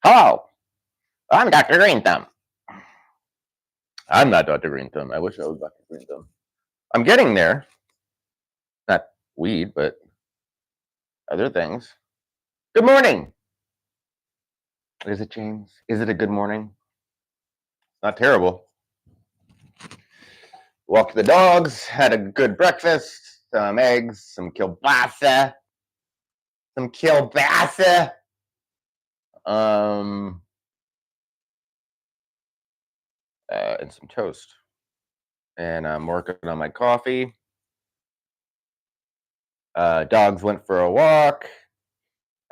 Hello, I'm Dr. Green Thumb. I'm not Dr. Green Thumb. I wish I was Dr. Green Thumb. I'm getting there. Not weed, but other things. Good morning. Is it, James? Is it a good morning? Not terrible. Walked the dogs, had a good breakfast, some eggs, some kielbasa, um, and some toast. And I'm working on my coffee. Dogs went for a walk.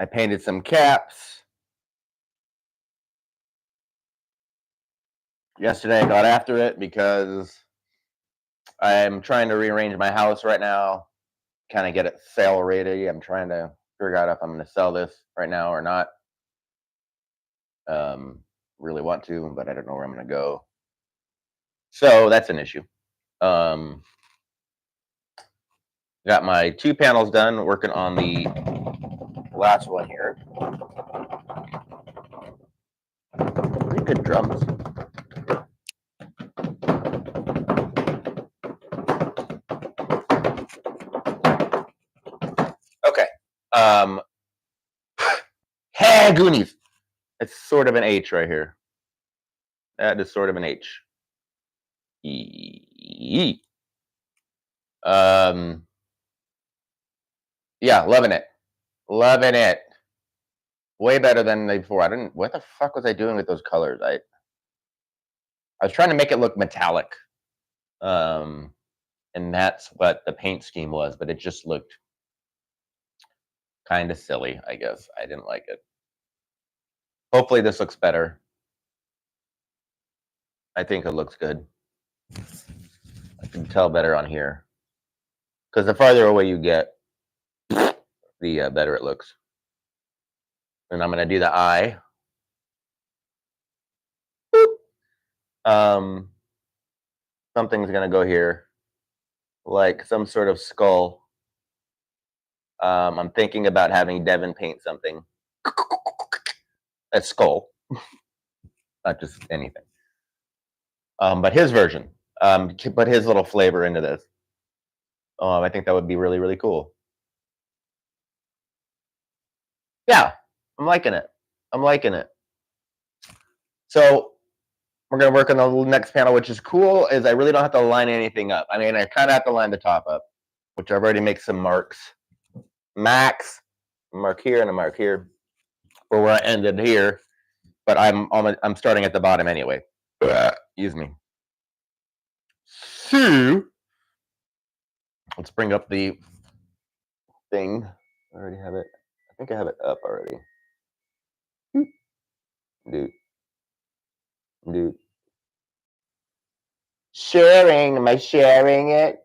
I painted some caps. Yesterday I got after it because I'm trying to rearrange my house right now, kind of get it sale ready. I'm trying to figure out if I'm going to sell this right now or not. Really want to, but I don't know where I'm going to go. So that's an issue. Got my 2 panels done, working on the last one here. Pretty good drums. Okay. Hey, Goonies. It's sort of an H right here. That is sort of an H. Yeah, loving it. Loving it. Way better than before. What the fuck was I doing with those colors? I was trying to make it look metallic. And that's what the paint scheme was, but it just looked kind of silly, I guess. I didn't like it. Hopefully this looks better. I think it looks good. I can tell better on here. Because the farther away you get, the better it looks. And I'm going to do the eye. Boop. Something's going to go here. Like some sort of skull. I'm thinking about having Devin paint something. A skull. Not just anything. But his version. To put his little flavor into this. I think that would be really, really cool. Yeah, I'm liking it. I'm liking it. So we're going to work on the next panel, which is cool, is I really don't have to line anything up. I mean, I kind of have to line the top up, which I've already made some marks. Max, a mark here and a mark here, for where I ended here. But I'm starting at the bottom anyway. Excuse me. So let's bring up the thing. I already have it. I think I have it up already. Dude. Sharing. Am I sharing it?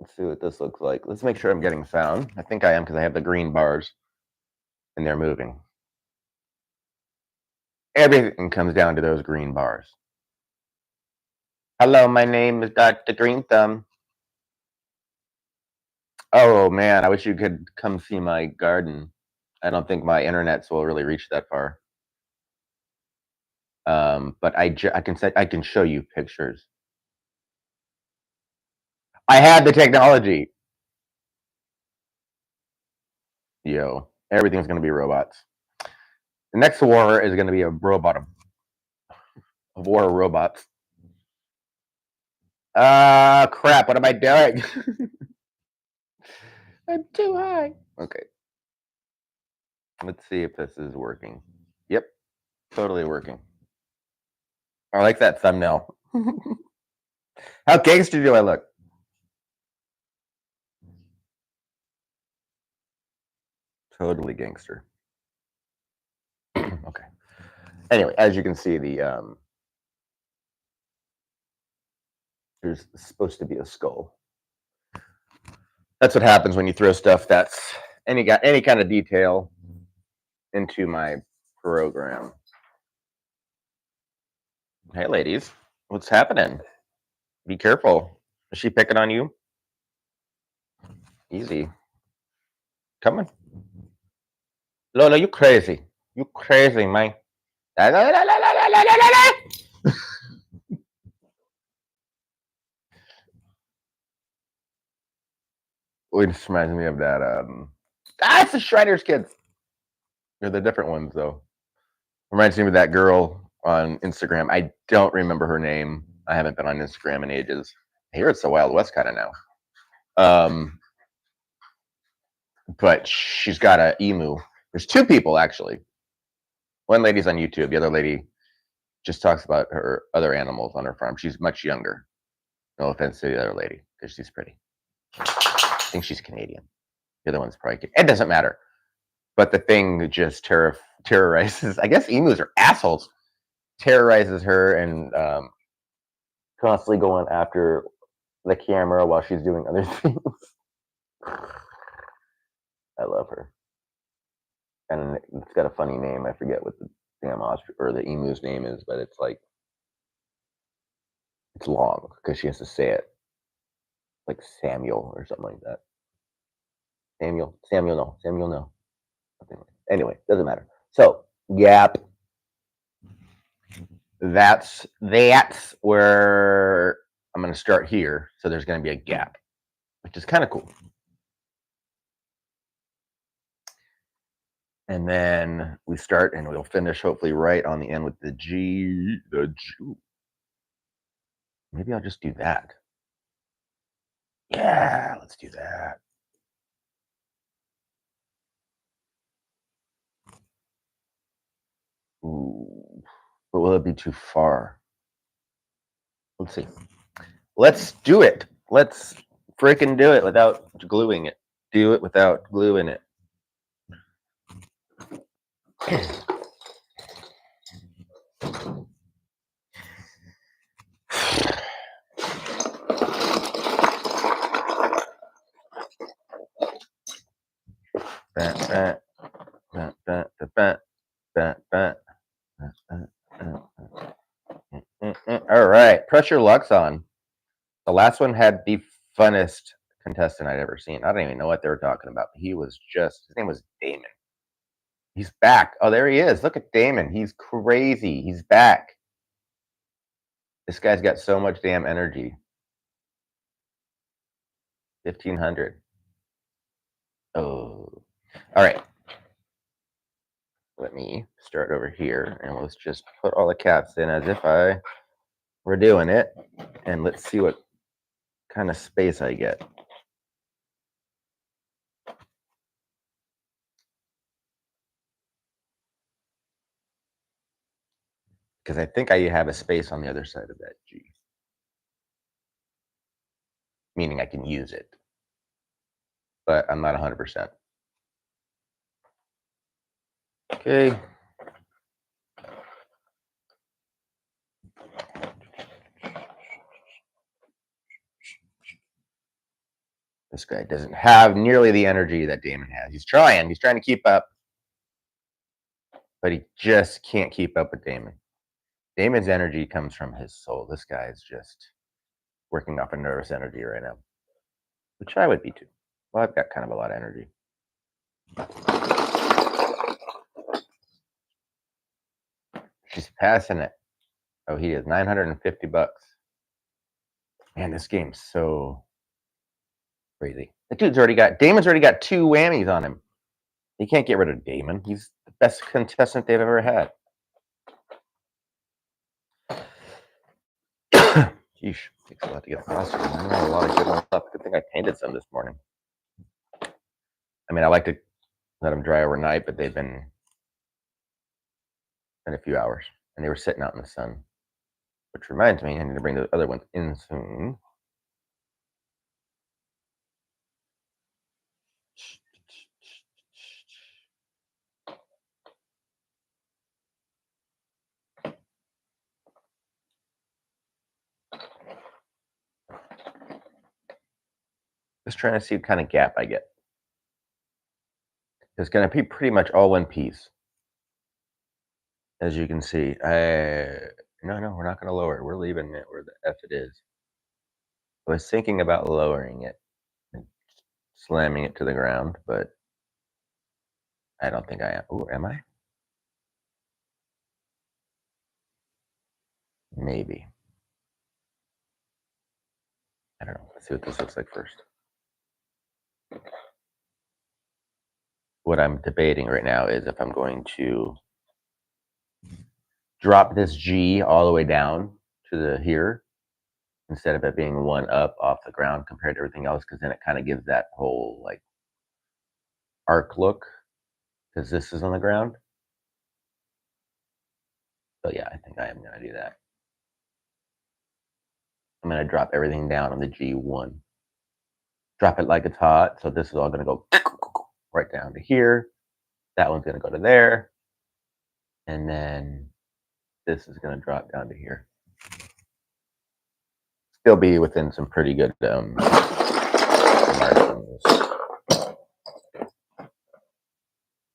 Let's see what this looks like. Let's make sure I'm getting sound. I think I am because I have the green bars and they're moving. Everything comes down to those green bars. Hello, my name is Dr. Green Thumb. Oh man, I wish you could come see my garden. I don't think my internets will really reach that far. But I can show you pictures. I had the technology. Yo, everything's gonna be robots. The next war is gonna be a war of robots. Crap, what am I doing? I'm too high. Okay. Let's see if this is working. Yep, totally working. I like that thumbnail. How gangster do I look? Totally gangster. Okay. Anyway, as you can see, there's supposed to be a skull. That's what happens when you throw stuff that's any kind of detail into my program. Hey, ladies, what's happening? Be careful. Is she picking on you? Easy. Come on. Lola, you crazy. You crazy, man. Which reminds me of that. It's the Shredder's kids. They're the different ones, though. Reminds me of that girl on Instagram. I don't remember her name. I haven't been on Instagram in ages. I hear it's the Wild West kind of now. But she's got a emu. There's two people, actually. One lady's on YouTube. The other lady just talks about her other animals on her farm. She's much younger. No offense to the other lady, because she's pretty. I think she's Canadian. The other one's probably. It doesn't matter. But the thing just terrorizes. I guess emus are assholes. Terrorizes her and constantly going after the camera while she's doing other things. I love her. And it's got a funny name. I forget what the damn ostrich or the emu's name is, but it's like it's long because she has to say it like Samuel or something like that. Samuel, no. Anyway, doesn't matter. So, yep. That's where I'm going to start here. So there's going to be a gap, which is kind of cool. And then we start and we'll finish hopefully right on the end with the G. Maybe I'll just do that. Yeah, let's do that. Ooh, but will it be too far? Let's see. Let's do it. Let's freaking do it without gluing it. Do it without gluing it. All right, press your lucks on. The last one had the funnest contestant I'd ever seen. I don't even know what they were talking about. He was just, his name was Damon. He's back. Oh, there he is. Look at Damon. He's crazy. He's back. This guy's got so much damn energy. 1,500. Oh. All right. Let me start over here and let's just put all the cats in as if I were doing it. And let's see what kind of space I get. Because I think I have a space on the other side of that G. Meaning I can use it. But I'm not 100%. Okay. This guy doesn't have nearly the energy that Damon has. He's trying to keep up. But he just can't keep up with Damon. Damon's energy comes from his soul. This guy is just working off a nervous energy right now. Which I would be too. Well, I've got kind of a lot of energy. She's passing it. Oh, he is $950. Man, this game's so crazy. Damon's already got 2 whammies on him. You can't get rid of Damon. He's the best contestant they've ever had. Sheesh, takes a lot to get across. I have a lot of good ones left. Good thing I painted some this morning. I mean, I like to let them dry overnight, but they've been in a few hours, and they were sitting out in the sun. Which reminds me, I need to bring the other ones in soon. Just trying to see what kind of gap I get. It's going to be pretty much all one piece. As you can see, no, we're not going to lower it. We're leaving it where the F it is. I was thinking about lowering it and slamming it to the ground, but I don't think I am. Oh, am I? Maybe. I don't know. Let's see what this looks like first. What I'm debating right now is if I'm going to drop this G all the way down to the here instead of it being one up off the ground compared to everything else, because then it kind of gives that whole like arc look because this is on the ground. So yeah, I think I am going to do that. I'm going to drop everything down on the G1. Drop it like it's hot. So this is all going to go right down to here. That one's going to go to there. And then this is going to drop down to here. Still be within some pretty good margins.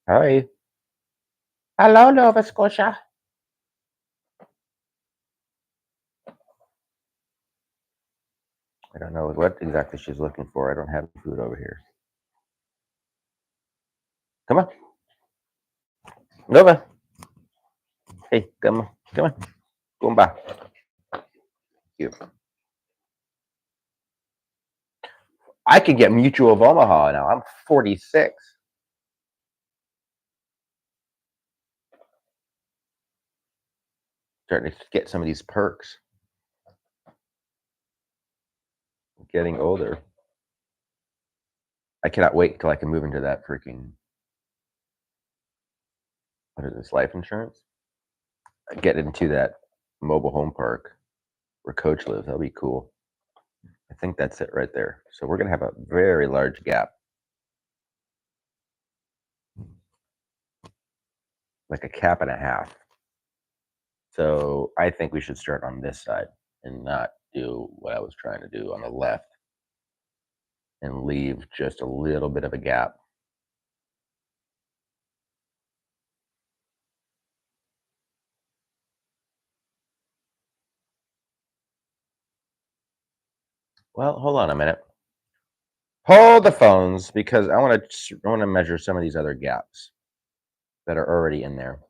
Hi. Hello, Nova Scotia. I don't know what exactly she's looking for. I don't have food over here. Come on. Nova. Hey, come on. Come on. Goomba. You. I could get Mutual of Omaha now. I'm 46. Starting to get some of these perks. Getting older. I cannot wait till I can move into that freaking, what is this, life insurance? Get into that mobile home park where Coach lives. That'll be cool. I think that's it right there. So we're going to have a very large gap. Like a cap and a half. So I think we should start on this side and not do what I was trying to do on the left and leave just a little bit of a gap. Well, hold on a minute. Hold the phones because I want to measure some of these other gaps that are already in there.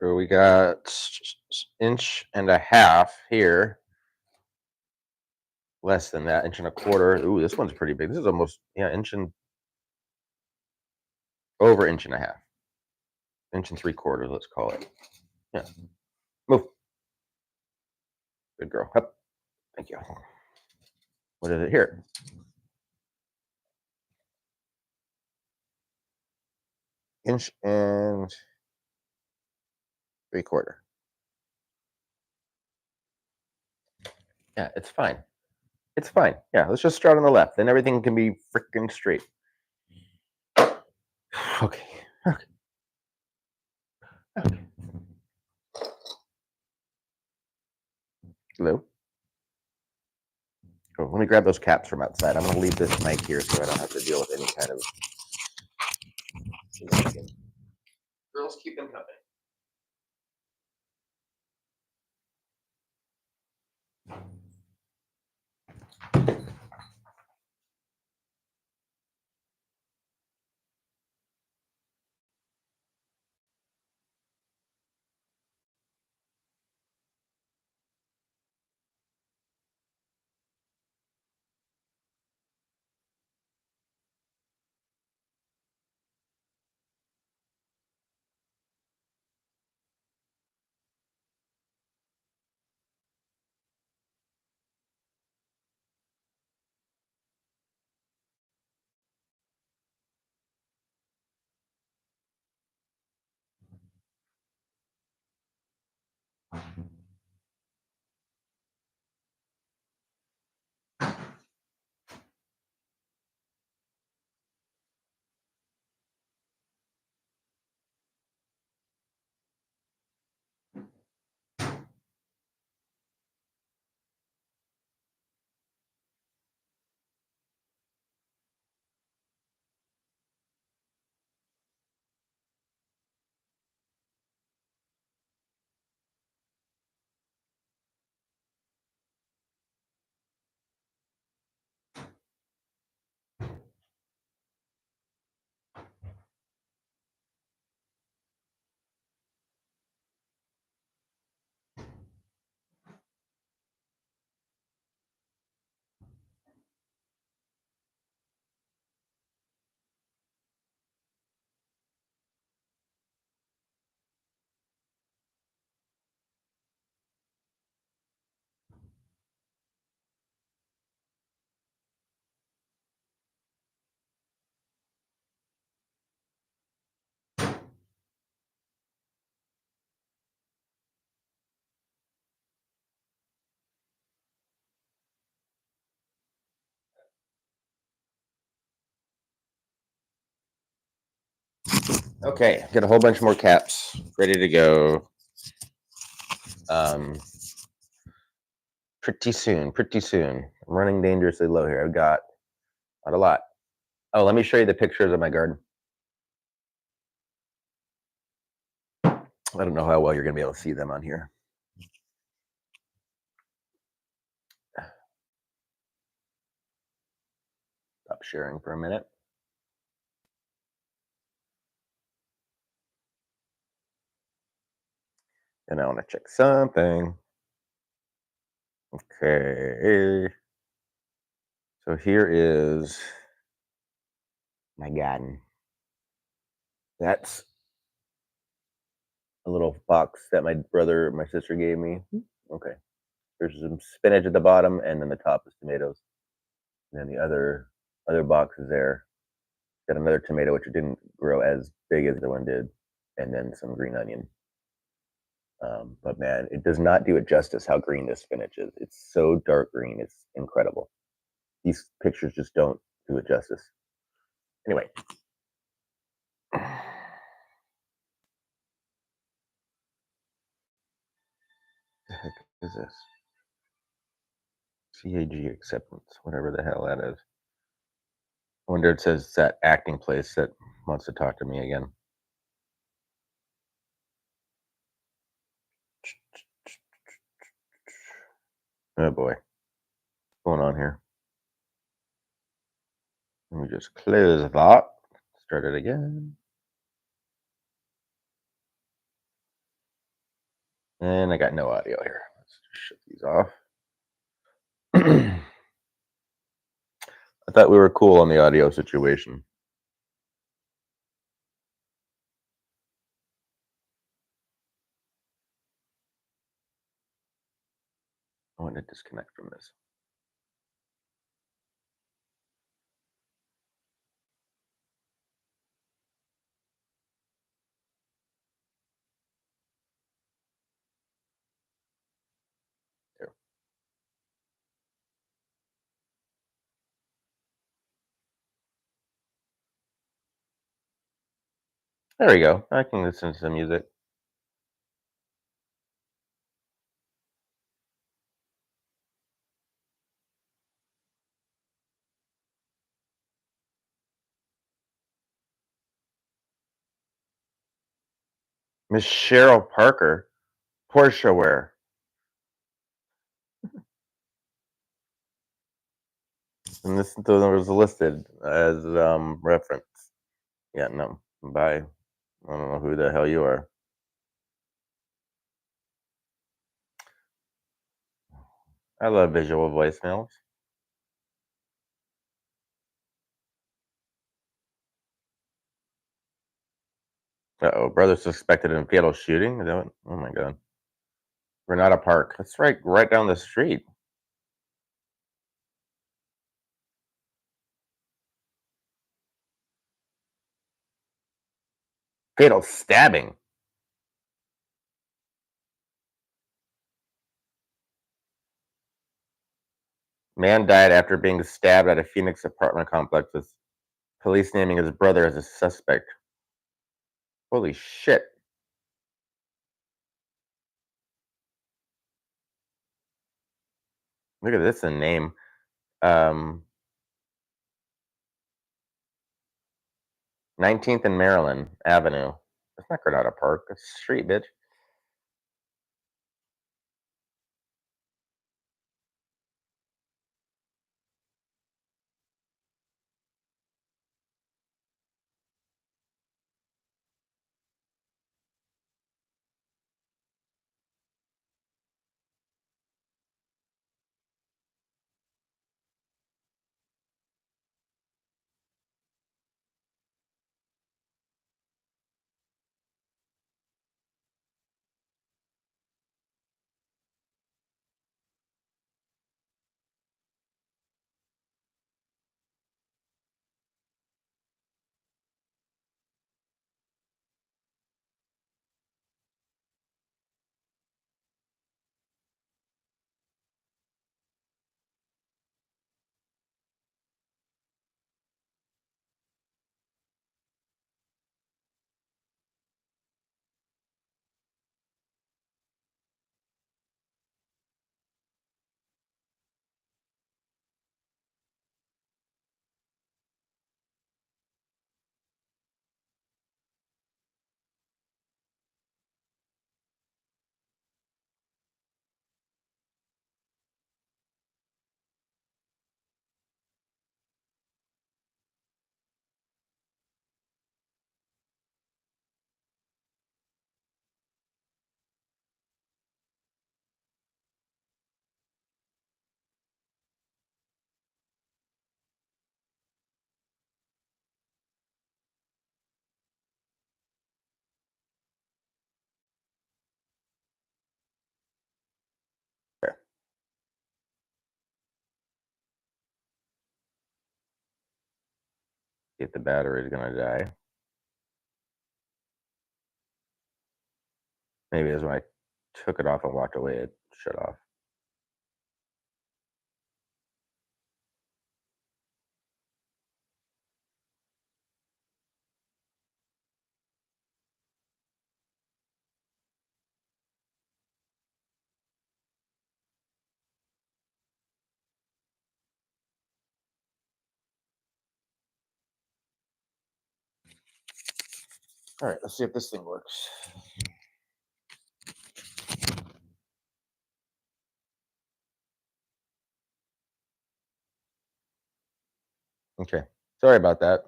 So we got inch and a half here. Less than that, inch and a quarter. Ooh, this one's pretty big. This is almost, yeah, inch and over inch and a half. Inch and 3/4, let's call it. Yeah. Move. Good girl. Up. Thank you. What is it here? Inch and 3/4. Yeah, it's fine. It's fine. Yeah, let's just start on the left. Then everything can be freaking straight. Okay. Okay. Okay. Hello. Oh, let me grab those caps from outside. I'm going to leave this mic here so I don't have to deal with any kind of shenanigans. Girls, keep them company. Okay, got a whole bunch more caps ready to go. Pretty soon. I'm running dangerously low here. I've got not a lot. Oh, let me show you the pictures of my garden. I don't know how well you're gonna be able to see them on here. Stop sharing for a minute. And I want to check something. Okay. So here is my garden. That's a little box that my sister gave me. Okay. There's some spinach at the bottom, and then the top is tomatoes. And then the other box is there. Got another tomato which didn't grow as big as the one did, and then some green onion. But man, it does not do it justice how green this spinach is. It's so dark green. It's incredible. These pictures just don't do it justice. Anyway. The heck is this? CAG acceptance, whatever the hell that is. I wonder if it says it's that acting place that wants to talk to me again. Oh boy. What's going on here? Let me just close that. Start it again. And I got no audio here. Let's just shut these off. I thought we were cool on the audio situation. I want to disconnect from this. There. There we go. I can listen to some music. Miss Cheryl Parker, Porsche wear. And this was listed as reference. Yeah, no. Bye. I don't know who the hell you are. I love visual voicemails. Uh-oh, brother suspected in fatal shooting? Is that what? Oh my god. Granada Park. That's right down the street. Fatal stabbing. Man died after being stabbed at a Phoenix apartment complex with police naming his brother as a suspect. Holy shit. Look at this, a name. Um, 19th and Maryland Avenue. That's not Granada Park. That's a street, bitch. See if the battery is gonna die. Maybe it's when I took it off and walked away, it shut off. All right, let's see if this thing works. Okay, sorry about that.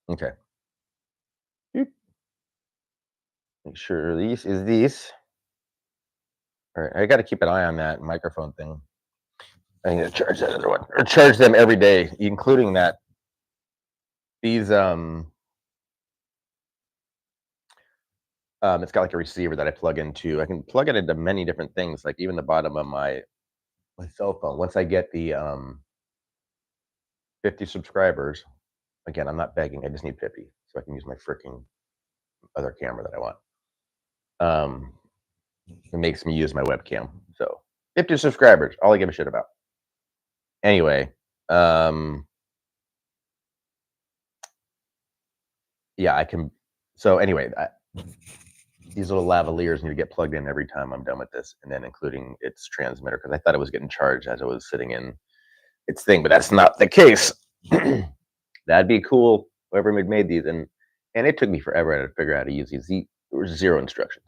Okay. Make sure these is these. All right, I got to keep an eye on that microphone thing. I need to charge that other one or charge them every day, including that. These it's got like a receiver that I plug into. I can plug it into many different things, like even the bottom of my cell phone. Once I get the 50 subscribers, again, I'm not begging. I just need 50, so I can use my freaking other camera that I want. It makes me use my webcam. So 50 subscribers, all I give a shit about. Anyway, yeah, I can. So anyway, these little lavaliers need to get plugged in every time I'm done with this, and then including its transmitter, because I thought it was getting charged as I was sitting in its thing, but that's not the case. That'd be cool. Whoever made these, and it took me forever to figure out how to use these. There were zero instructions.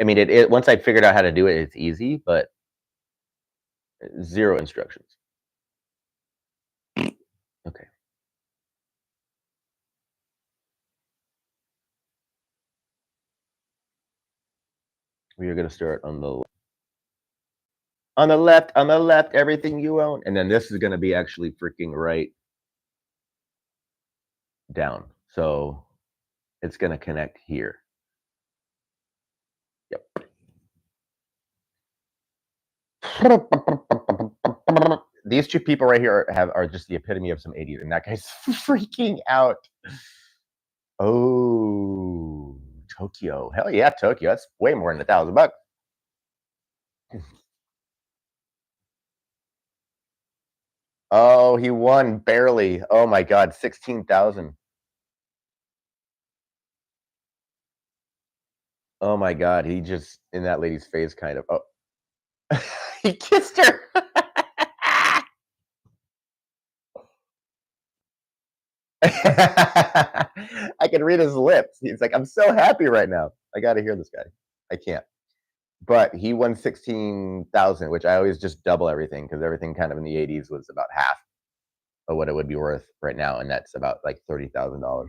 I mean, it once I figured out how to do it, it's easy, but zero instructions. Okay. We are gonna start on the left, everything you own, and then this is gonna be actually freaking right down. So it's gonna connect here. Yep. These two people right here are just the epitome of some idiot, and that guy's freaking out. Oh, Tokyo. Hell yeah, Tokyo. That's way more than $1,000. Oh, he won barely. Oh my god, 16,000. Oh my god, he just in that lady's face kind of. Oh. He kissed her. I can read his lips. He's like, I'm so happy right now. I got to hear this guy. I can't. But he won 16,000, which I always just double everything because everything kind of in the 80s was about half of what it would be worth right now, and that's about like $30,000.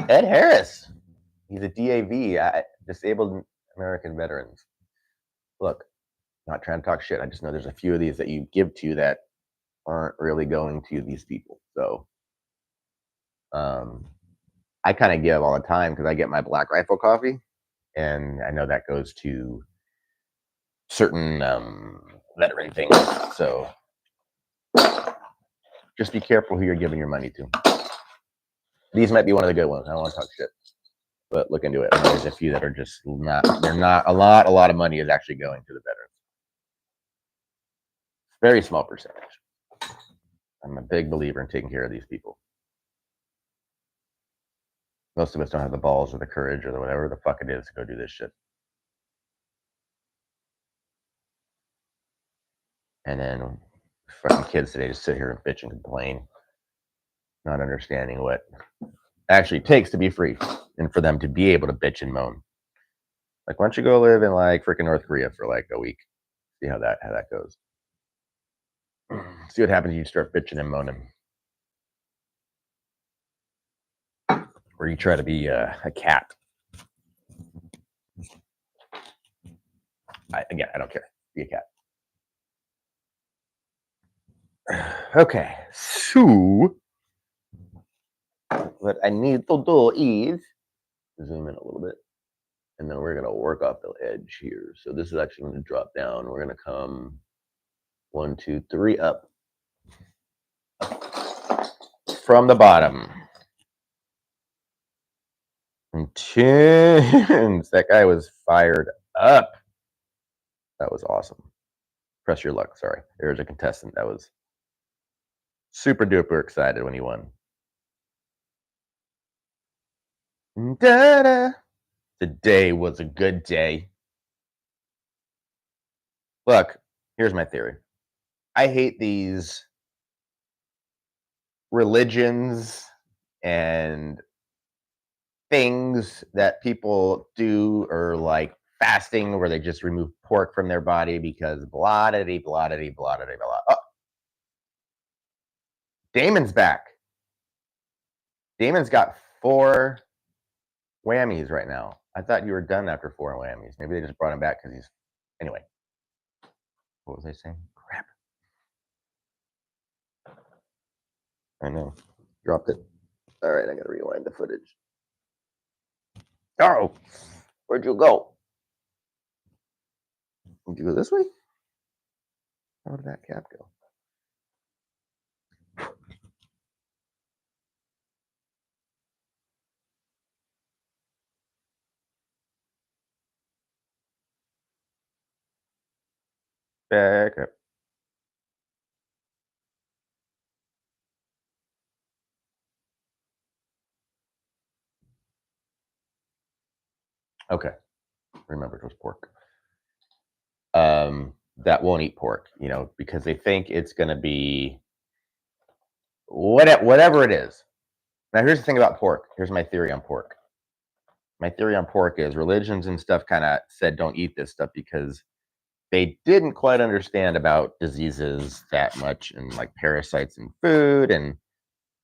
Ed Harris, he's a DAV, Disabled American Veterans. Look, not trying to talk shit. I just know there's a few of these that you give to that aren't really going to these people. So I kind of give all the time because I get my Black Rifle coffee, and I know that goes to certain veteran things. So just be careful who you're giving your money to. These might be one of the good ones. I don't want to talk shit, but look into it. There's a few that are just not. They're not a lot. A lot of money is actually going to the veterans. Very small percentage. I'm a big believer in taking care of these people. Most of us don't have the balls or the courage or the whatever the fuck it is to go do this shit. And then fucking kids today just sit here and bitch and complain, not understanding what actually takes to be free and for them to be able to bitch and moan. Like, why don't you go live in like freaking North Korea for like a week? See how that goes. See what happens when you start bitching and moaning. Or you try to be a cat. Again, I don't care. Be a cat. Okay, so What I need to do is zoom in a little bit, and then we're gonna work off the edge here. So this is actually gonna drop down. We're gonna come 1, 2, 3 up from the bottom. And tunes. That guy was fired up. That was awesome. Press your luck. Sorry, there's a contestant that was super duper excited when he won. Da-da. Today was a good day. Look, here's my theory. I hate these religions and things that people do, or like fasting where they just remove pork from their body because blah da blah da blah da blah. Oh, Damon's back. Damon's got 4 whammies right now. I thought you were done after 4 whammies. Maybe they just brought him back because he's anyway. What was I saying? Crap. I know. Dropped it. All right, I gotta rewind the footage. Oh, where'd you go? Did you go this way? How did that cap go? Back up. Okay. Remember it was pork. That won't eat pork, because they think it's gonna be whatever it is. Now here's the thing about pork. Here's my theory on pork. My theory on pork is religions and stuff kind of said don't eat this stuff because they didn't quite understand about diseases that much and like parasites in food, and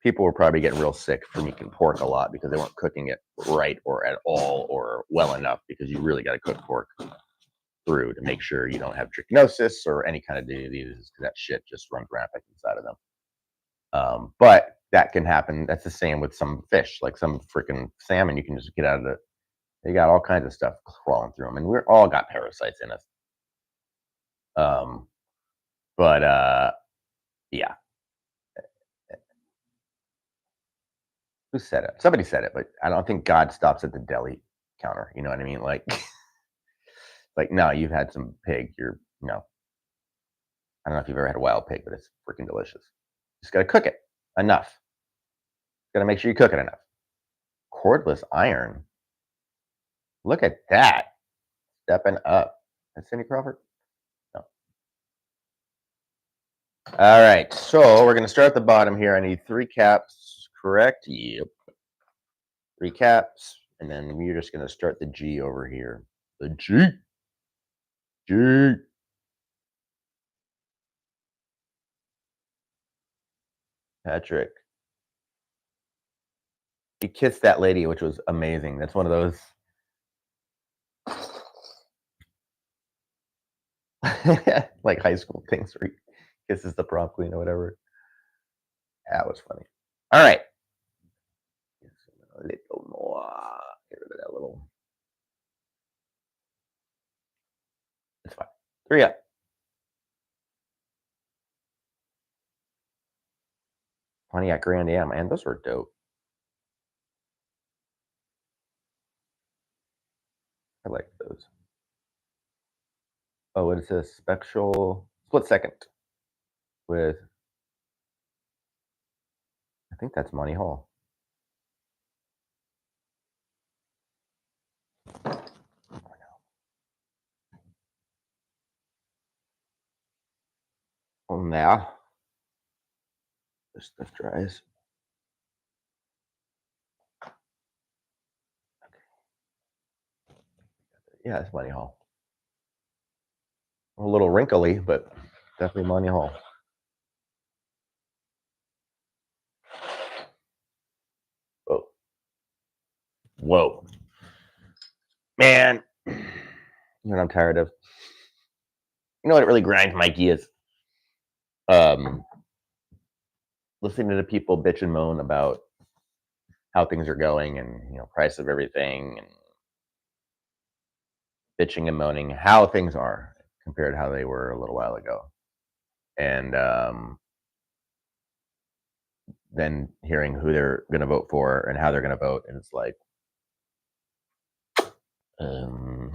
people were probably getting real sick from eating pork a lot because they weren't cooking it right or at all or well enough, because you really got to cook pork through to make sure you don't have trichinosis or any kind of diseases, because that shit just runs rampant inside of them. But that can happen. That's the same with some fish, like some freaking salmon. You can just get out of the. They got all kinds of stuff crawling through them, and we're all got parasites in us. Um, but yeah. Who said it? Somebody said it, but I don't think God stops at the deli counter. You know what I mean? Like, like no, you've had some pig. You're no. I don't know if you've ever had a wild pig, but it's freaking delicious. Just gotta cook it enough. Gotta make sure you cook it enough. Cordless iron. Look at that. Stepping up. That's Cindy Crawford? No. All right. So we're gonna start at the bottom here. I need 3 caps, correct? Yep. 3 caps. And then we're just gonna start the G over here. The G. G. Patrick. He kissed that lady, which was amazing. That's one of those. Like high school things where he kisses the prom queen or whatever. That was funny. All right. A little more. Get rid of that little. It's fine. 3 up. Pontiac Grand Am, man, those were dope. I like those. Oh, what is this? Special split second with, I think that's Monty Hall. Oh, now this stuff dries. Okay. Yeah, it's Monty Hall. A little wrinkly, but definitely Monty Hall. Whoa. Whoa. Man, you know what I'm tired of? You know what really grinds my gears? Listening to the people bitch and moan about how things are going and price of everything and bitching and moaning how things are compared to how they were a little while ago. And then hearing who they're going to vote for and how they're going to vote. And it's like, um,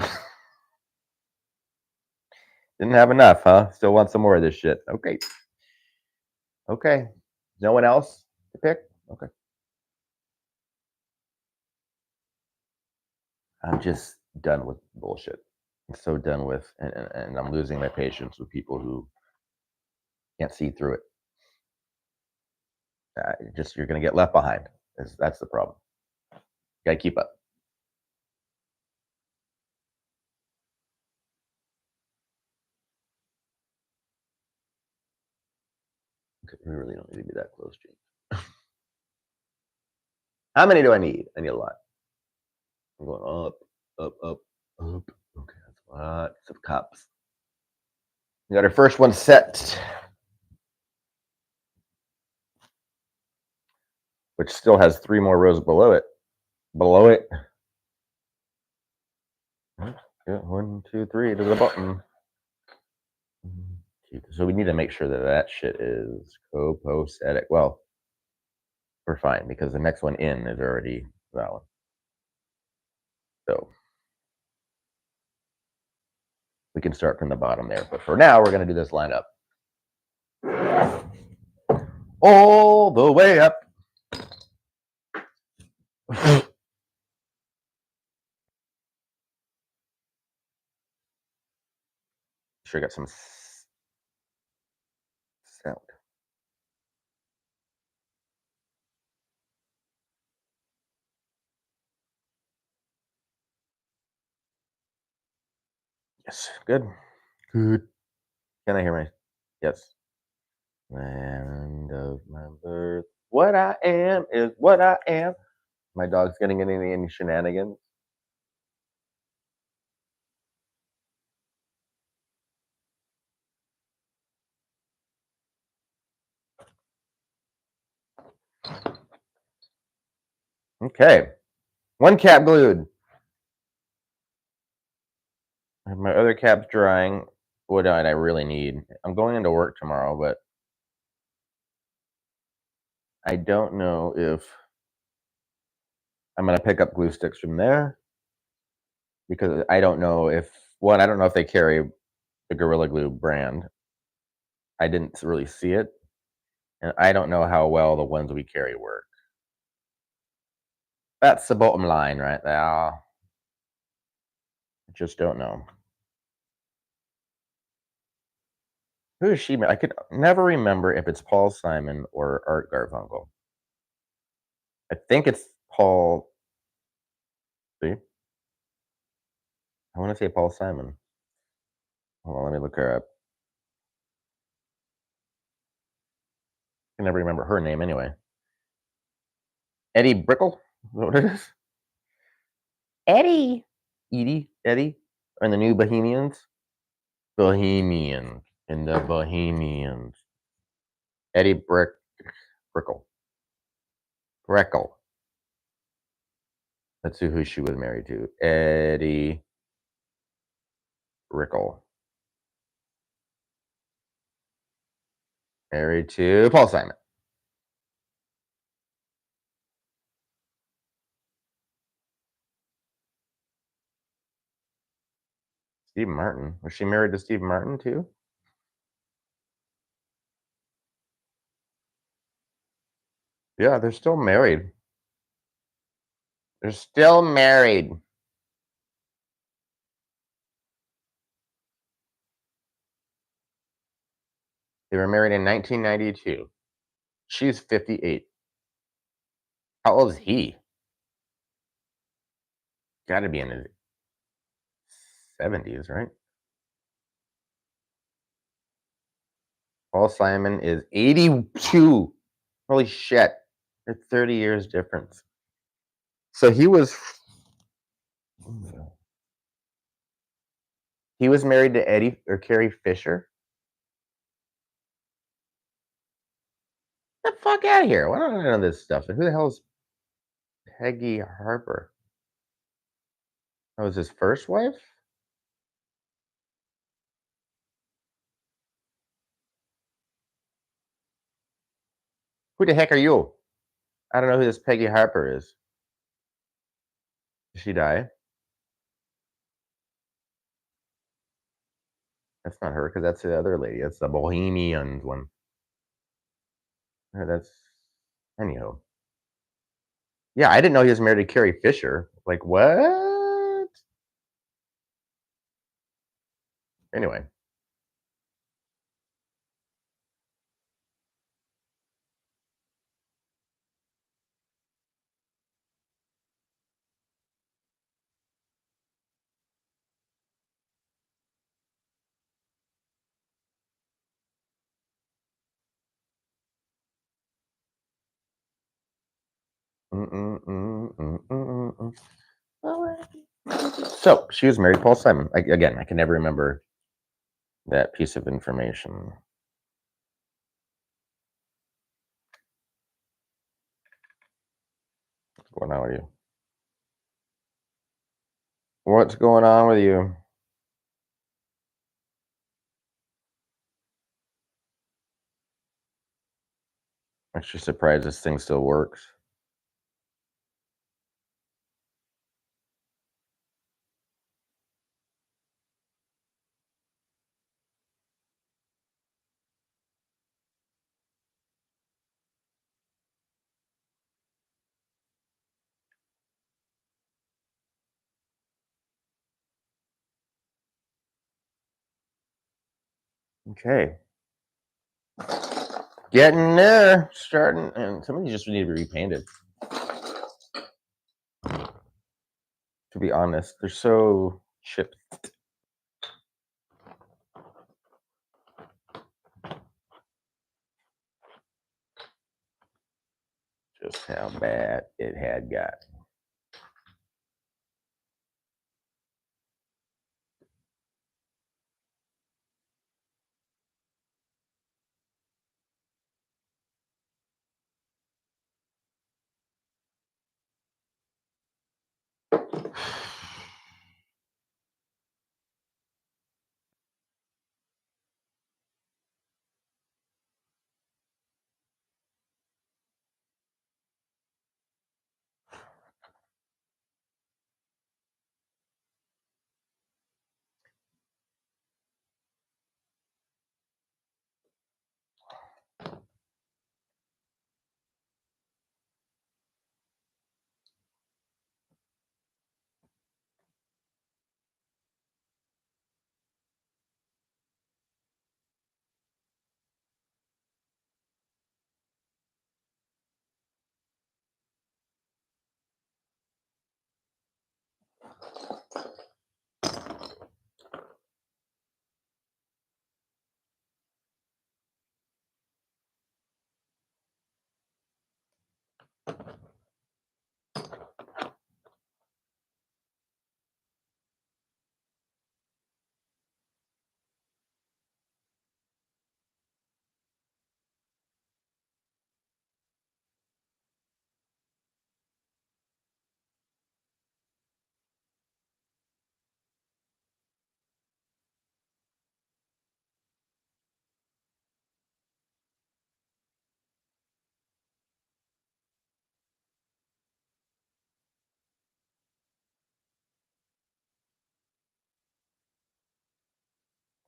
didn't have enough, huh? Still want some more of this shit. Okay. Okay. No one else to pick? Okay. I'm just done with bullshit. I'm so done with, and I'm losing my patience with people who can't see through it. You're going to get left behind. That's the problem. Got to keep up. Okay, we really don't need to be that close, James. How many do I need? I need a lot. I'm going up, up, up, up. Okay, that's lots of cups. We got our first one set, which still has 3 more rows below it. Below it. Yeah, 1, 2, 3 to the bottom. So we need to make sure that shit is copacetic. Well, we're fine because the next one in is already valid. So we can start from the bottom there. But for now, we're going to do this line up. All the way up. Sure got some sound. Yes, good. Good. Can I hear my? Yes. Land of my birth. What I am is what I am. My dog's getting any shenanigans. Okay. One cap glued. My other cap's drying. What I really need? I'm going into work tomorrow, but I don't know if I'm going to pick up glue sticks from there because I don't know if I don't know if they carry the Gorilla Glue brand. I didn't really see it, and I don't know how well the ones we carry work. That's the bottom line right there. I just don't know. Who is she? I could never remember if it's Paul Simon or Art Garfunkel. I think it's Paul. See? I want to say Paul Simon. Hold on, let me look her up. I can never remember her name anyway. Eddie Brickle? Is that what it is? Eddie. Eddie? Or in the new Bohemians? Bohemians. In the Bohemians. Eddie Brickle. Breckle. Let's see who she was married to. Eddie Brickle. Married to Paul Simon. Steve Martin. Was she married to Steve Martin too? Yeah, they're still married. They're still married. They were married in 1992. She's 58. How old is he? Got to be in his 70s, right? Paul Simon is 82. Holy shit. They're 30 years difference. So he was married to Eddie or Carrie Fisher. Get the fuck out of here. Why don't I know this stuff? Who the hell's Peggy Harper? That was his first wife? Who the heck are you? I don't know who this Peggy Harper is. Did she die? That's not her, because that's the other lady. That's the Bohemian one. That's anyhow. Yeah, I didn't know he was married to Carrie Fisher. Like what? Anyway. So she was married to Paul Simon. Again, I can never remember that piece of information. What's going on with you? What's going on with you? I'm actually surprised this thing still works. Okay. Getting there. Starting. And some of these just need to be repainted. To be honest, they're so chipped. Just how bad it had got.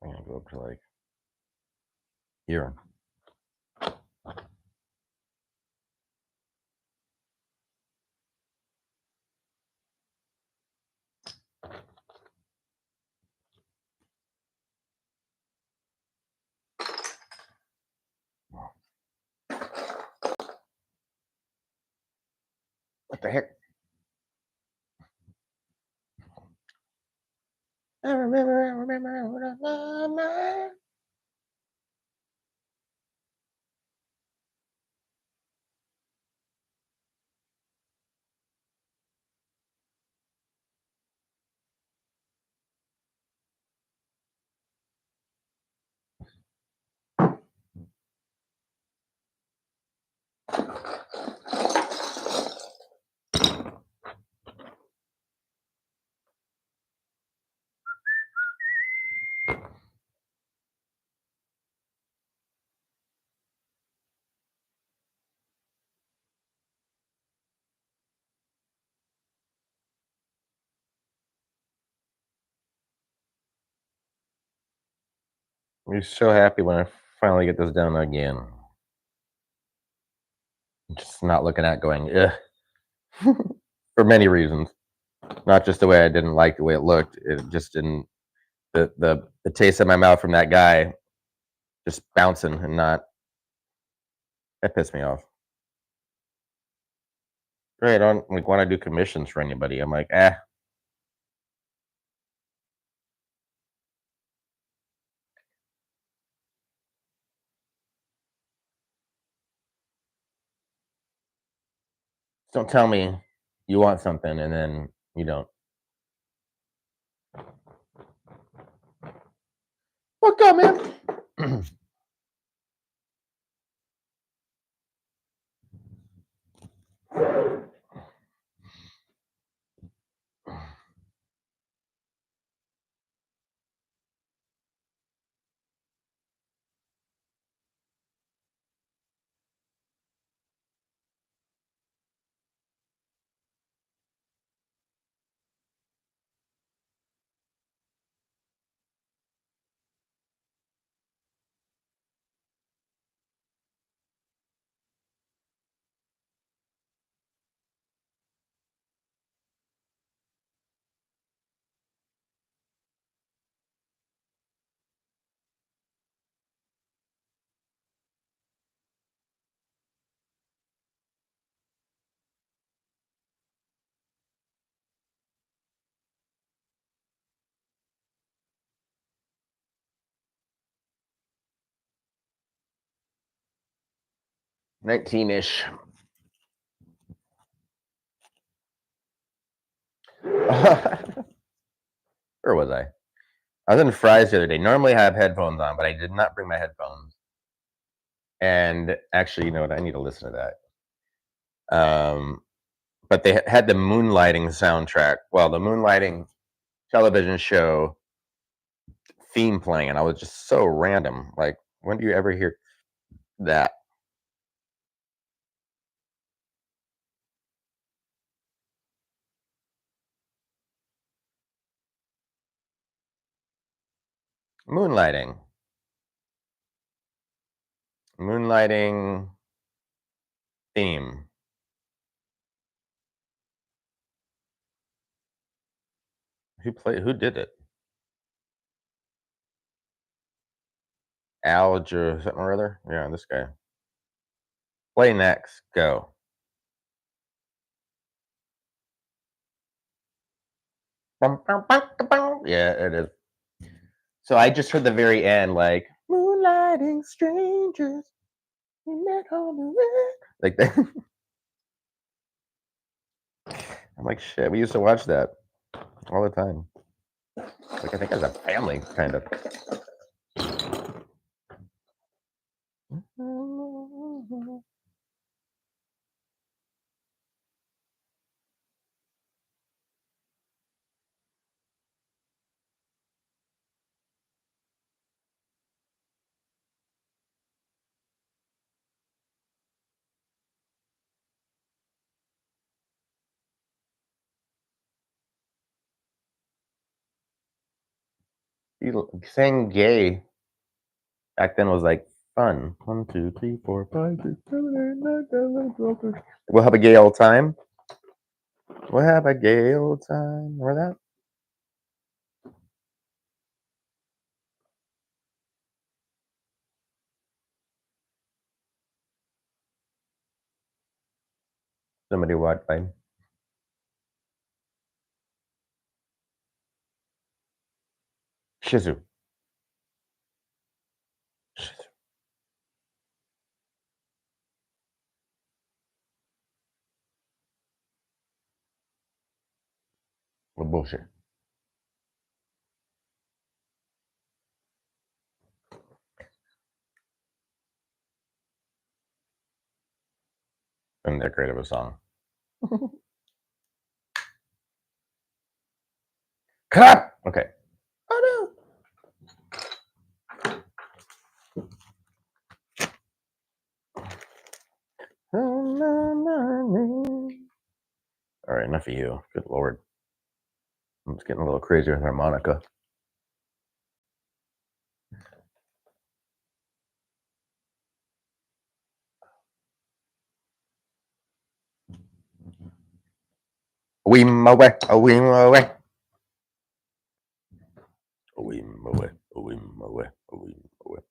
I'm gonna go up to like here. What the heck? I remember. I'll be so happy when I finally get this done again. I'm just not looking at going, ugh, for many reasons. Not just the way I didn't like the way it looked. It just didn't the taste in my mouth from that guy just bouncing and not that pissed me off. Right on like when I do commissions for anybody, I'm like, don't tell me you want something and then you don't. Fuck up, man. 19-ish. Where was I? I was in Fry's the other day. Normally I have headphones on, but I did not bring my headphones. And actually, you know what? I need to listen to that. But they had the Moonlighting soundtrack. Well, the Moonlighting television show theme playing, and I was just so random. Like, when do you ever hear that? Moonlighting. Moonlighting theme. Who did it? Alger something or other? Yeah, this guy. Play next. Go. Yeah, it is. So I just heard the very end, like moonlighting strangers, we met on the way. Like that. I'm like, shit. We used to watch that all the time. Like I think as a family, kind of. Saying gay back then was like fun. 1, 2, 3, 4, 5, 6, 7, 8, 9, 10, 11, 12, 13. We'll have a gay old time. We'll have a gay old time. Remember that? Somebody walked by. Shizu. Shizu. What bullshit. And that great of a song. Cut! Okay. Oh no. All right, enough of you. Good lord. I'm just getting a little crazy with harmonica. we moe, oh we moe. We moe, we moe, we moe.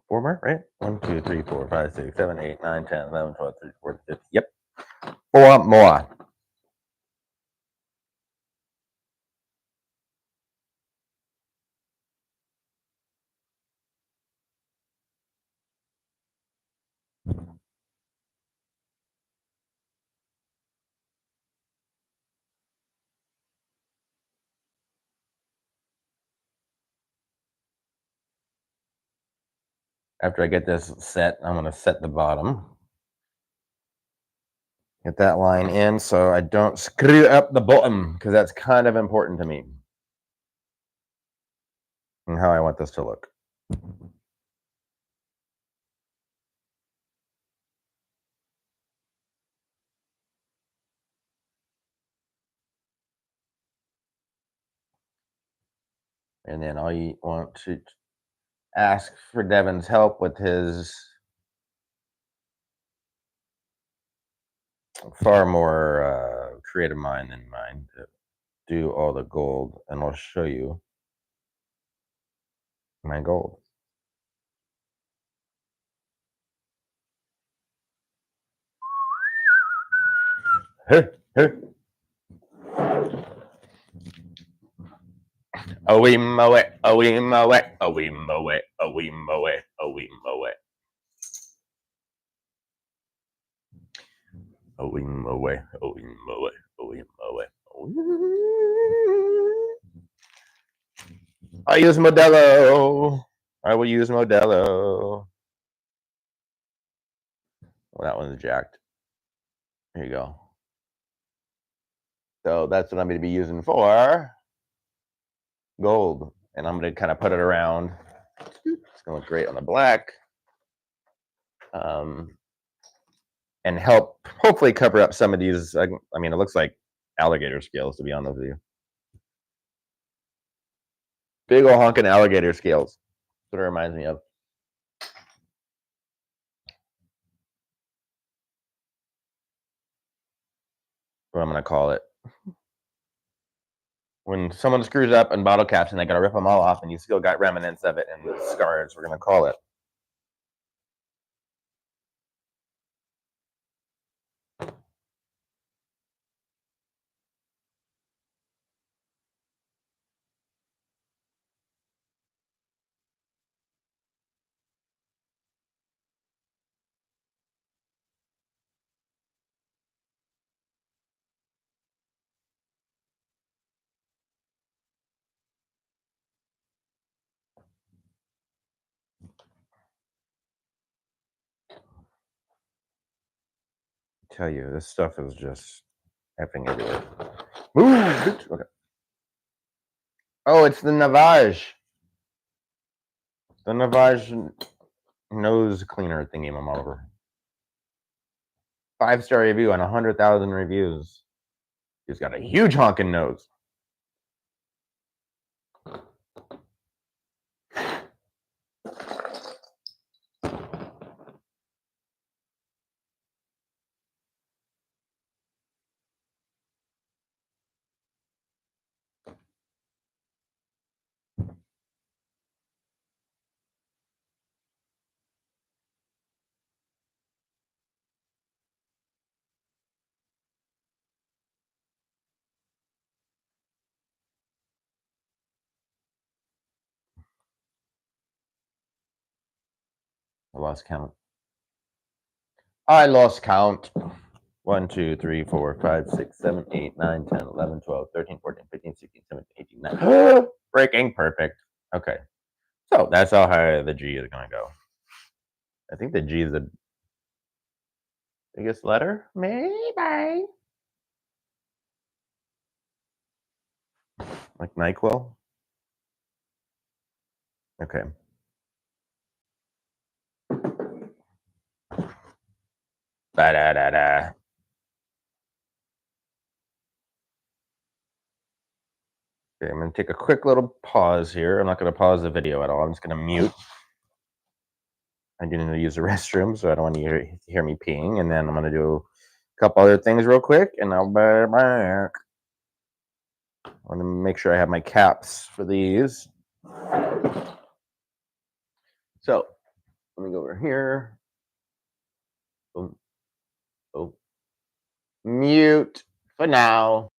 Four more, right? 1, 2, 3, 4, 5, 6, 7, 8, 9, 10, 11, 12, 13, 14, 15. Yep. 4 more. After I get this set, I'm going to set the bottom. Get that line in so I don't screw up the bottom, because that's kind of important to me and how I want this to look. And then I want to ask for Devin's help with his far more creative mind than mine to do all the gold, and I'll show you my gold. Hey, hey. Oh we mow it, oh we mow it, oh we mow it, oh we mow it, oh we mow it. Oh we mow it, oh we mow it, oh we mow it. I use Modelo. I will use Modelo. Well, that one's jacked. Here you go. So that's what I'm going to be using for gold. And I'm going to kind of put it around. It's going to look great on the black. And help hopefully cover up some of these. I mean, it looks like alligator scales, to be honest with you. Big ol' honking alligator scales. That's what it reminds me of. What I'm going to call it. When someone screws up in bottle caps and they got to rip them all off and you still got remnants of it and the scars, we're going to call it. I tell you, this stuff is just effing everywhere. Ooh, okay. Oh, it's the Navage. The Navage nose cleaner thingy, I'm over. 5-star review on 100,000 reviews. He's got a huge honking nose. I lost count. I lost count. 1, 2, 3, 4, 5, 6, 7, 8, 9, 10, 11, 12, 13, 14, 15, 16, 17, 18, 19. Breaking perfect. Okay. So that's how high the G is going to go. I think the G is the biggest letter. Maybe. Like NyQuil. Okay. Ba-da-da-da. Okay, I'm going to take a quick little pause here. I'm not going to pause the video at all. I'm just going to mute. I do need to use the restroom, so I don't want you to hear me peeing. And then I'm going to do a couple other things real quick, and I'll be back. I want to make sure I have my caps for these. So let me go over here. Boom. Oh. Mute for now.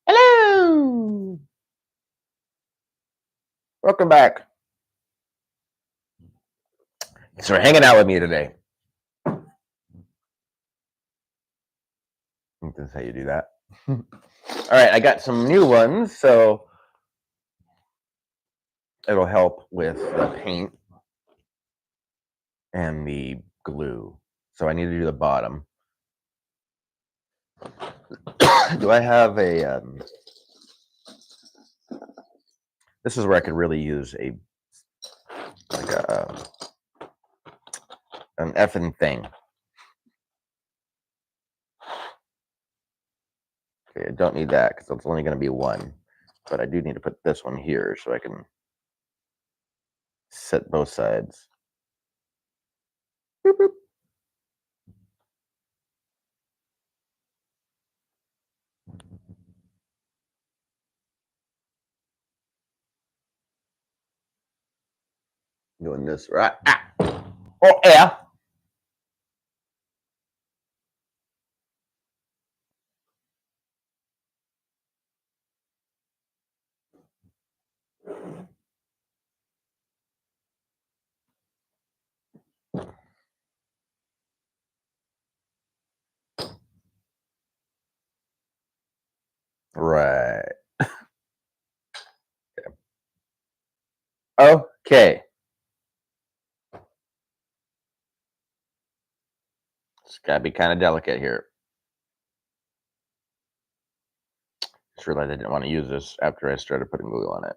Hello. Welcome back. Thanks for hanging out with me today. I think that's how you do that. All right, I got some new ones, so it'll help with the paint and the glue. So I need to do the bottom. Do I have a this is where I could really use an effing thing. Okay, I don't need that because it's only going to be one, but I do need to put this one here so I can set both sides. Boop, boop. Doing this right. Oh yeah. Right. Okay. It's gotta be kind of delicate here. Just realized I didn't want to use this after I started putting glue on it.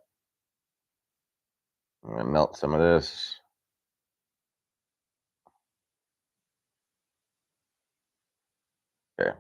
I'm gonna melt some of this. Okay.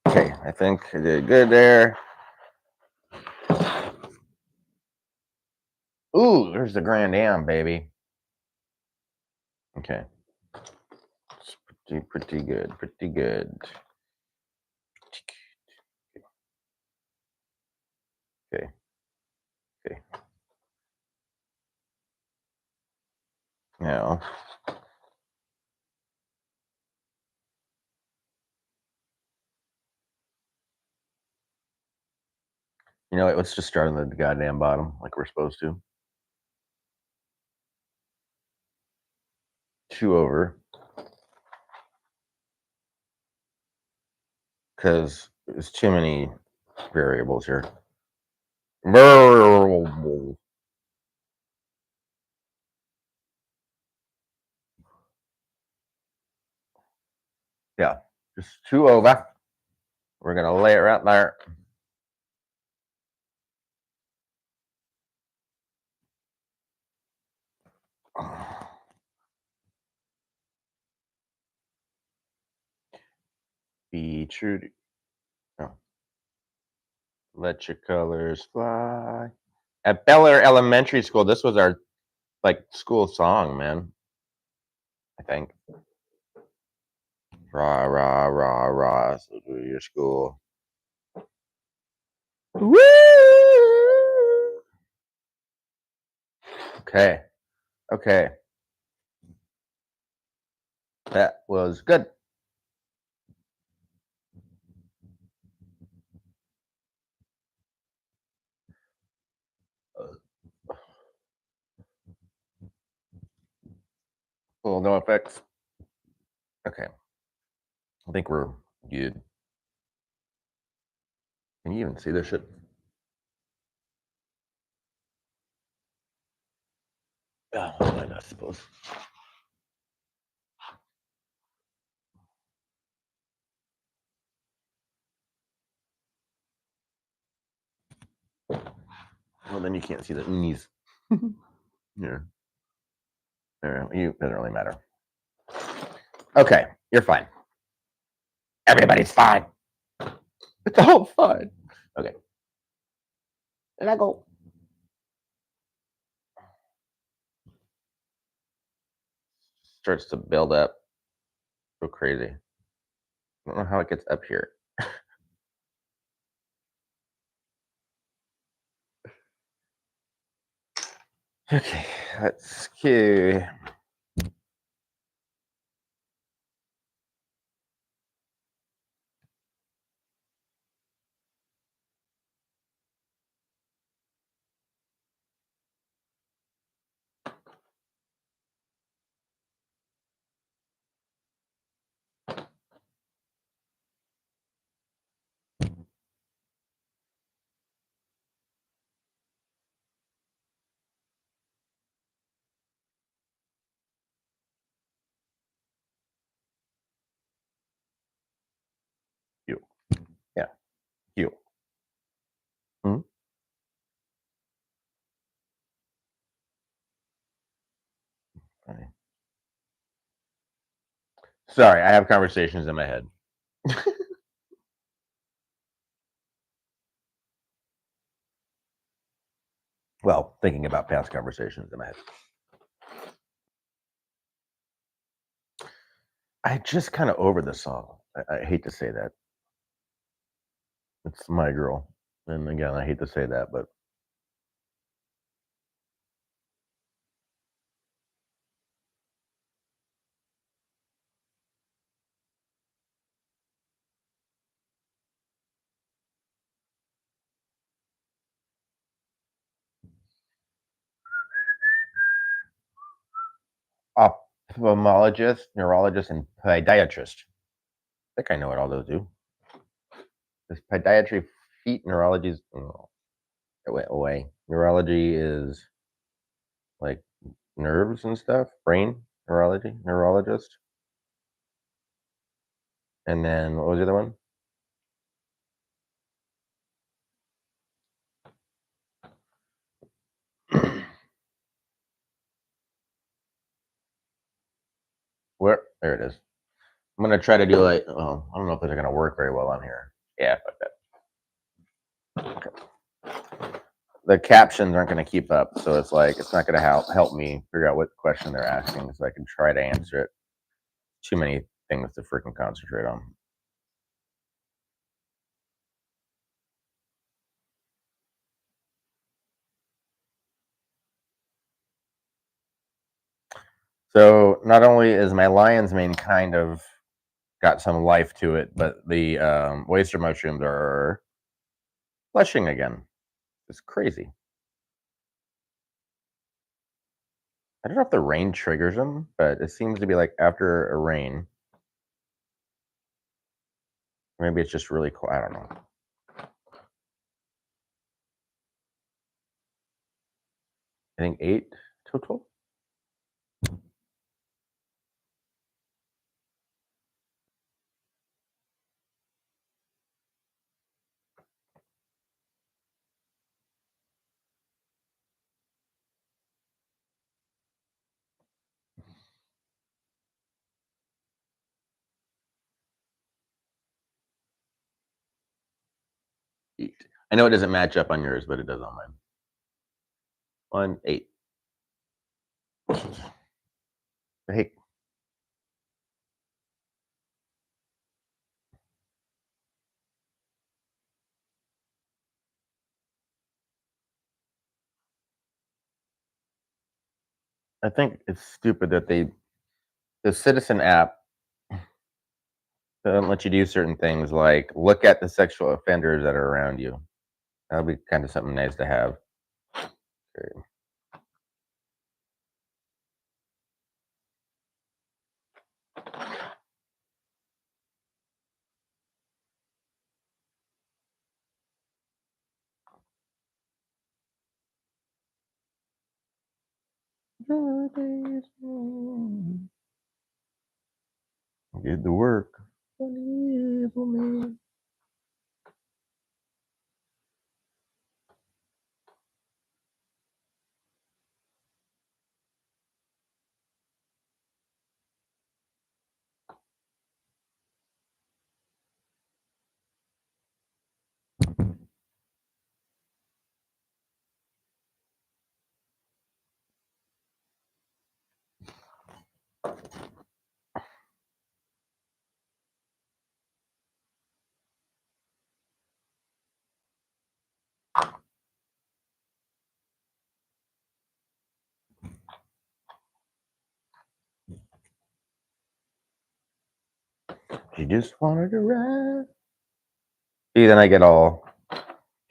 Okay, I think I did good there. Ooh, there's the Grand Am, baby. Okay. It's pretty good. Pretty good. Okay. Okay. Now, you know what? Let's just start on the goddamn bottom like we're supposed to. 2 over. Because there's too many variables here. Yeah, just 2 over. We're gonna lay it right there. Be true to, oh, let your colors fly. At Bel Air Elementary School, this was our like school song, man. I think. Rah rah rah rah. So do your school. Woo! Okay. Okay. That was good. Well, no effects. Okay. I think we're good. Can you even see this shit? Yeah, I suppose. Well, then you can't see the knees. Yeah. There, you doesn't really matter. Okay, you're fine. Everybody's fine. It's all fine. Okay. Let go. Starts to build up. Go crazy. I don't know how it gets up here. Okay, let's cue. You. Yeah, you. Hmm? Okay. Sorry, I have conversations in my head. Well, thinking about past conversations in my head. I just kind of over the song. I hate to say that. It's my girl, and again, I hate to say that, but ophthalmologist, neurologist, and podiatrist. I think I know what all those do. There's podiatry, feet, neurology is away. Neurology is like nerves and stuff, brain neurology, neurologist. And then what was the other one? Where? There it is. I'm gonna try to do like, oh, I don't know if they're gonna work very well on here. Yeah, fuck that. The captions aren't gonna keep up, so it's like it's not gonna help me figure out what question they're asking, so I can try to answer it. Too many things to freaking concentrate on. So not only is my lion's mane kind of got some life to it, but the oyster mushrooms are flushing again. It's crazy. I don't know if the rain triggers them, but it seems to be like after a rain. Maybe it's just really cool. I don't know. I think 8 total. Eight. I know it doesn't match up on yours, but it does on mine. On 8. Hey, I think it's stupid that the Citizen app doesn't let you do certain things like look at the sexual offenders that are around you. That would be kind of something nice to have. Okay. Did the work. She just wanted to ride. See, then I get all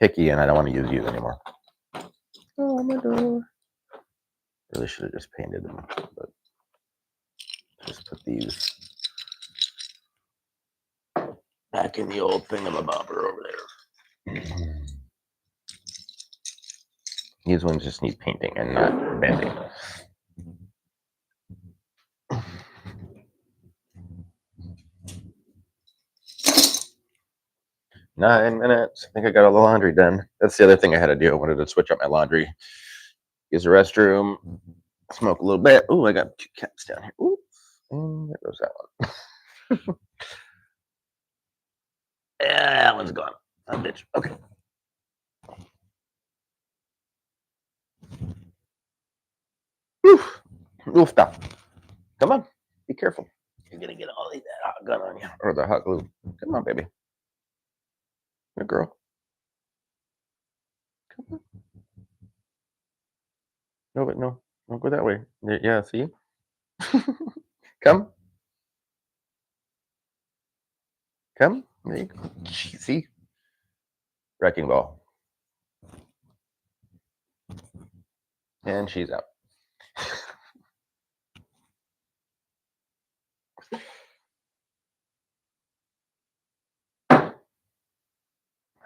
picky and I don't want to use you anymore. Oh my door. Really should have just painted them, but just put these back in the old thingamabobber over there. These ones just need painting and not bending. 9 minutes. I think I got all the laundry done. That's the other thing I had to do. I wanted to switch up my laundry. Use the restroom, smoke a little bit. Ooh, I got 2 caps down here. Ooh, and there goes that one. Yeah, that one's gone. Oh, bitch. Okay. Whew. Ooh, stop. Come on. Be careful. gonna get all that hot gun on you or the hot glue. Come on, baby. Good girl. Come on. No, but no, don't go that way. Yeah, see? Come. Come. There you go. See? Wrecking ball. And she's out.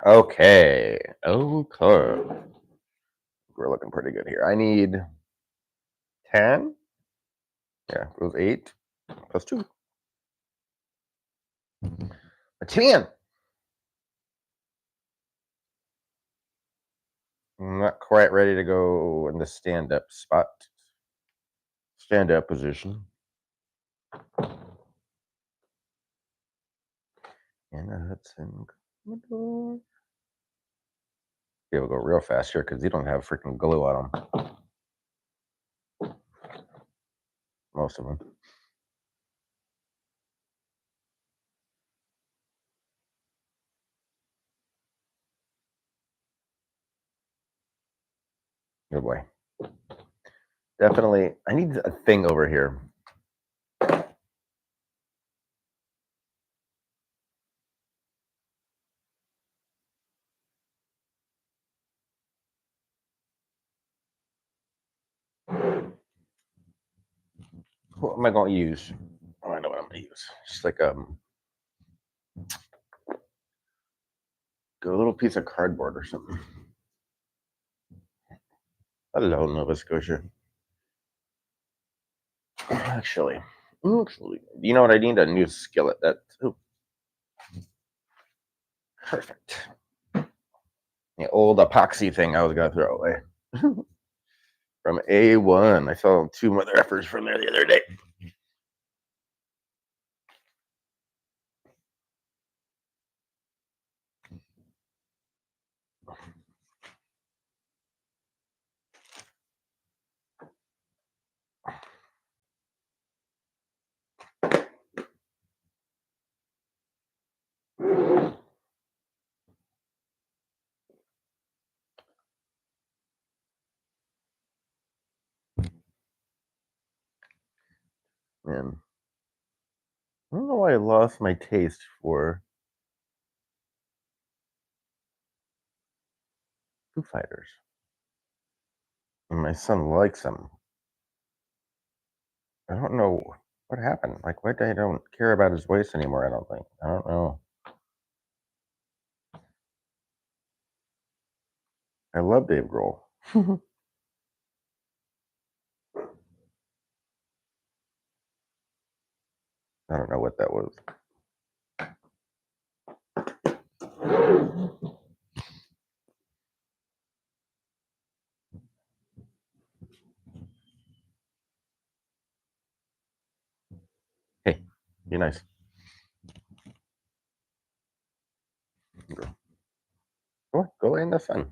Okay. Okay. We're looking pretty good here. I need 10. Yeah, it was 8 plus 2. A 10. I'm not quite ready to go in the stand-up spot. Stand-up position. Anna Hudson. Be able to go real fast here because you don't have freaking glue on them. Most of them. Good boy. Definitely. I need a thing over here. What am I going to use? Oh, I know what I'm going to use. Just like a little piece of cardboard or something. Hello, Nova Scotia. Actually, you know what? I need a new skillet. Perfect. The old epoxy thing I was gonna throw away from A1. I saw 2 mother effers from there the other day. Man, I don't know why I lost my taste for Foo Fighters. And my son likes them. I don't know what happened. Like, why I don't care about his voice anymore, I don't think. I don't know. I love Dave Grohl. I don't know what that was. Hey, be nice. Go in the sun.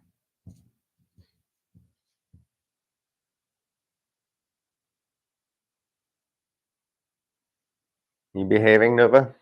You behaving, Nova?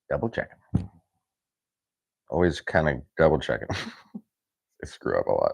Double checking. Always kind of double checking. I screw up a lot.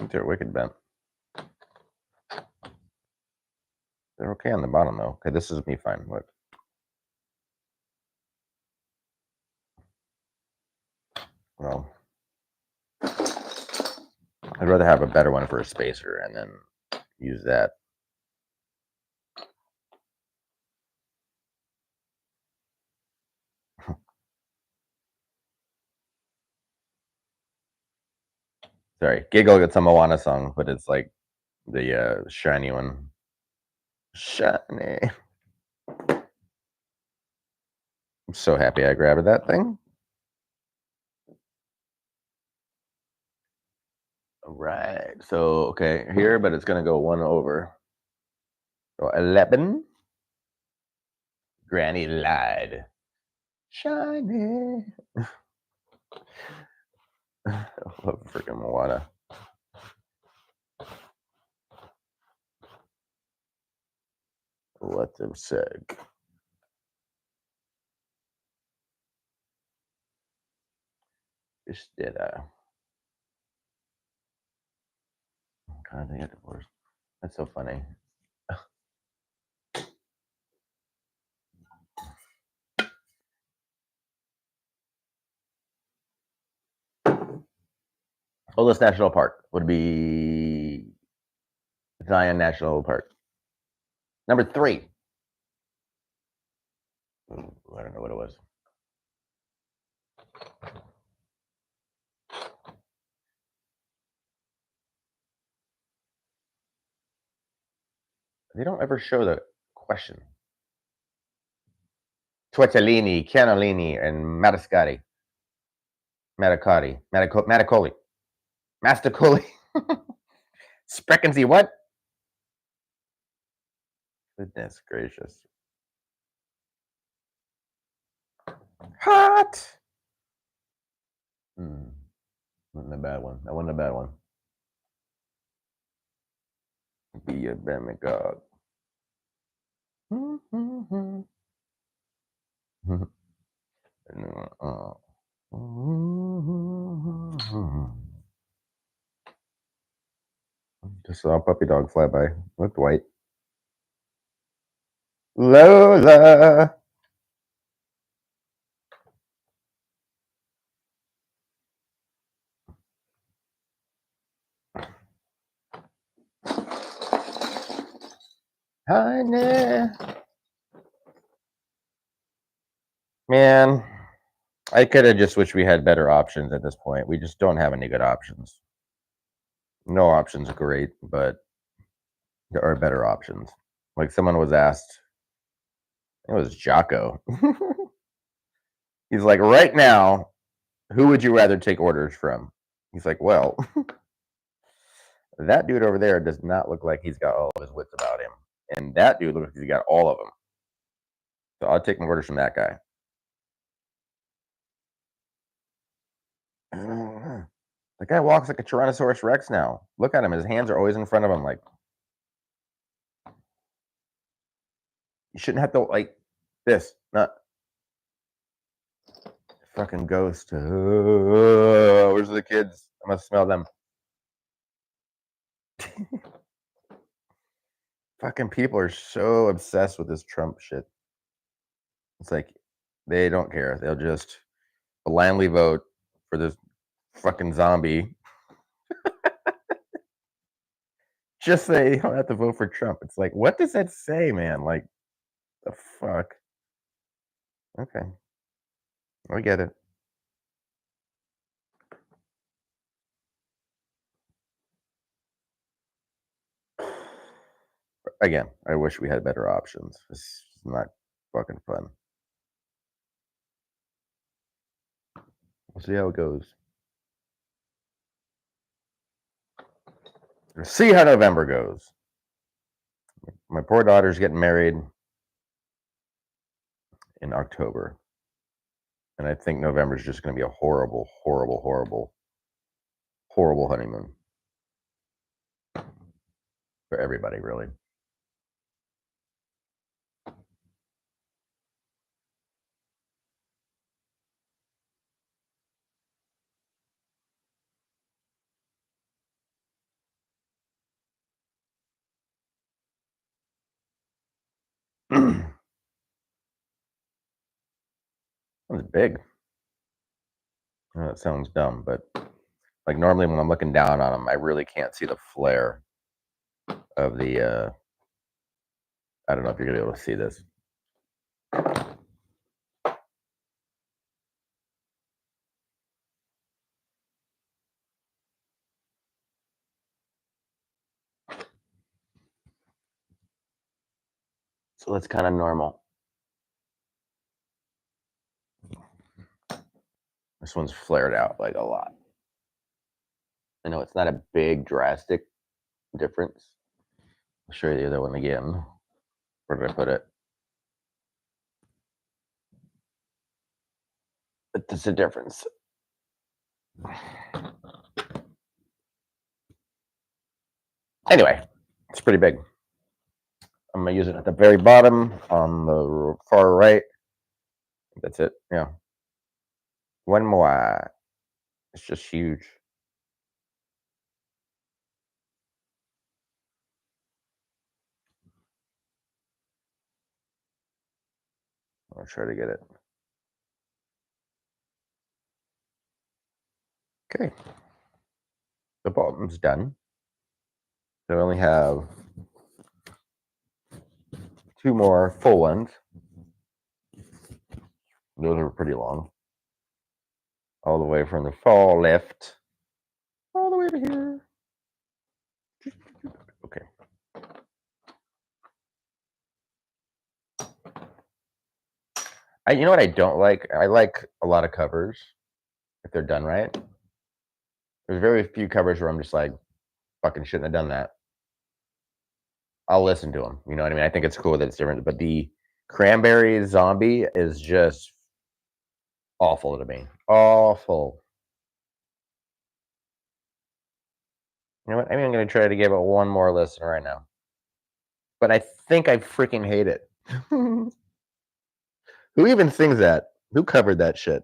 think they're wicked bent. They're okay on the bottom though. Okay, this is me fine. Look. Well, I'd rather have a better one for a spacer and then use that. Sorry, Giggle gets a Moana song, but it's like the shiny one. Shiny. I'm so happy I grabbed that thing. All right, so okay here, but it's gonna go one over. So 11. Granny lied. Shiny. I love freaking Moana. What them said. Just did God, they got divorced. That's so funny. Oldest national park would be Zion National Park. Number 3. Ooh, I don't know what it was. They don't ever show the question. Tortellini, cannellini, and Matascati. Matacoli. Mastacoli. Spreckensy what? Goodness gracious. Hot. Wasn't a bad one. That wasn't a bad one. Be a demigod. Just saw a puppy dog fly by. Looked white. Lola. Honey. Man, I could have just wished we had better options at this point. We just don't have any good options. No options are great, but there are better options. Like someone was asked, it was Jocko. He's like, right now, who would you rather take orders from? He's like, well, that dude over there does not look like he's got all of his wits about him. And that dude looks like he's got all of them. So I'll take my orders from that guy. The guy walks like a Tyrannosaurus Rex now. Look at him. His hands are always in front of him. Like, you shouldn't have to, like, this. Not fucking ghost. Where's the kids? I must smell them. Fucking people are so obsessed with this Trump shit. It's like, they don't care. They'll just blindly vote for this fucking zombie. Just so they don't have to vote for Trump. It's like, what does that say, man? Like, the fuck? Okay. I get it. Again, I wish we had better options. It's not fucking fun. We'll see how it goes. We'll see how November goes. My poor daughter's getting married in October. And I think November is just going to be a horrible, horrible, horrible, horrible honeymoon. For everybody, really. It's big. I know that sounds dumb, but like normally when I'm looking down on them, I really can't see the flare of the. I don't know if you're gonna be able to see this. So that's kind of normal. This one's flared out like a lot. I know it's not a big drastic difference. I'll show you the other one again. Where did I put it? But there's a difference. Anyway, it's pretty big. I'm gonna use it at the very bottom on the far right. That's it. Yeah. One more. It's just huge. I'll try to get it. Okay. The bottom's done. So I only have 2 more full ones. Those are pretty long. All the way from the far left, all the way to here. Okay. You know what I don't like? I like a lot of covers if they're done right. There's very few covers where I'm just like, fucking shouldn't have done that. I'll listen to them. You know what I mean? I think it's cool that it's different. But the cranberry zombie is just awful to me. Awful. You know what? I mean, I'm going to try to give it one more listen right now. But I think I freaking hate it. Who even sings that? Who covered that shit?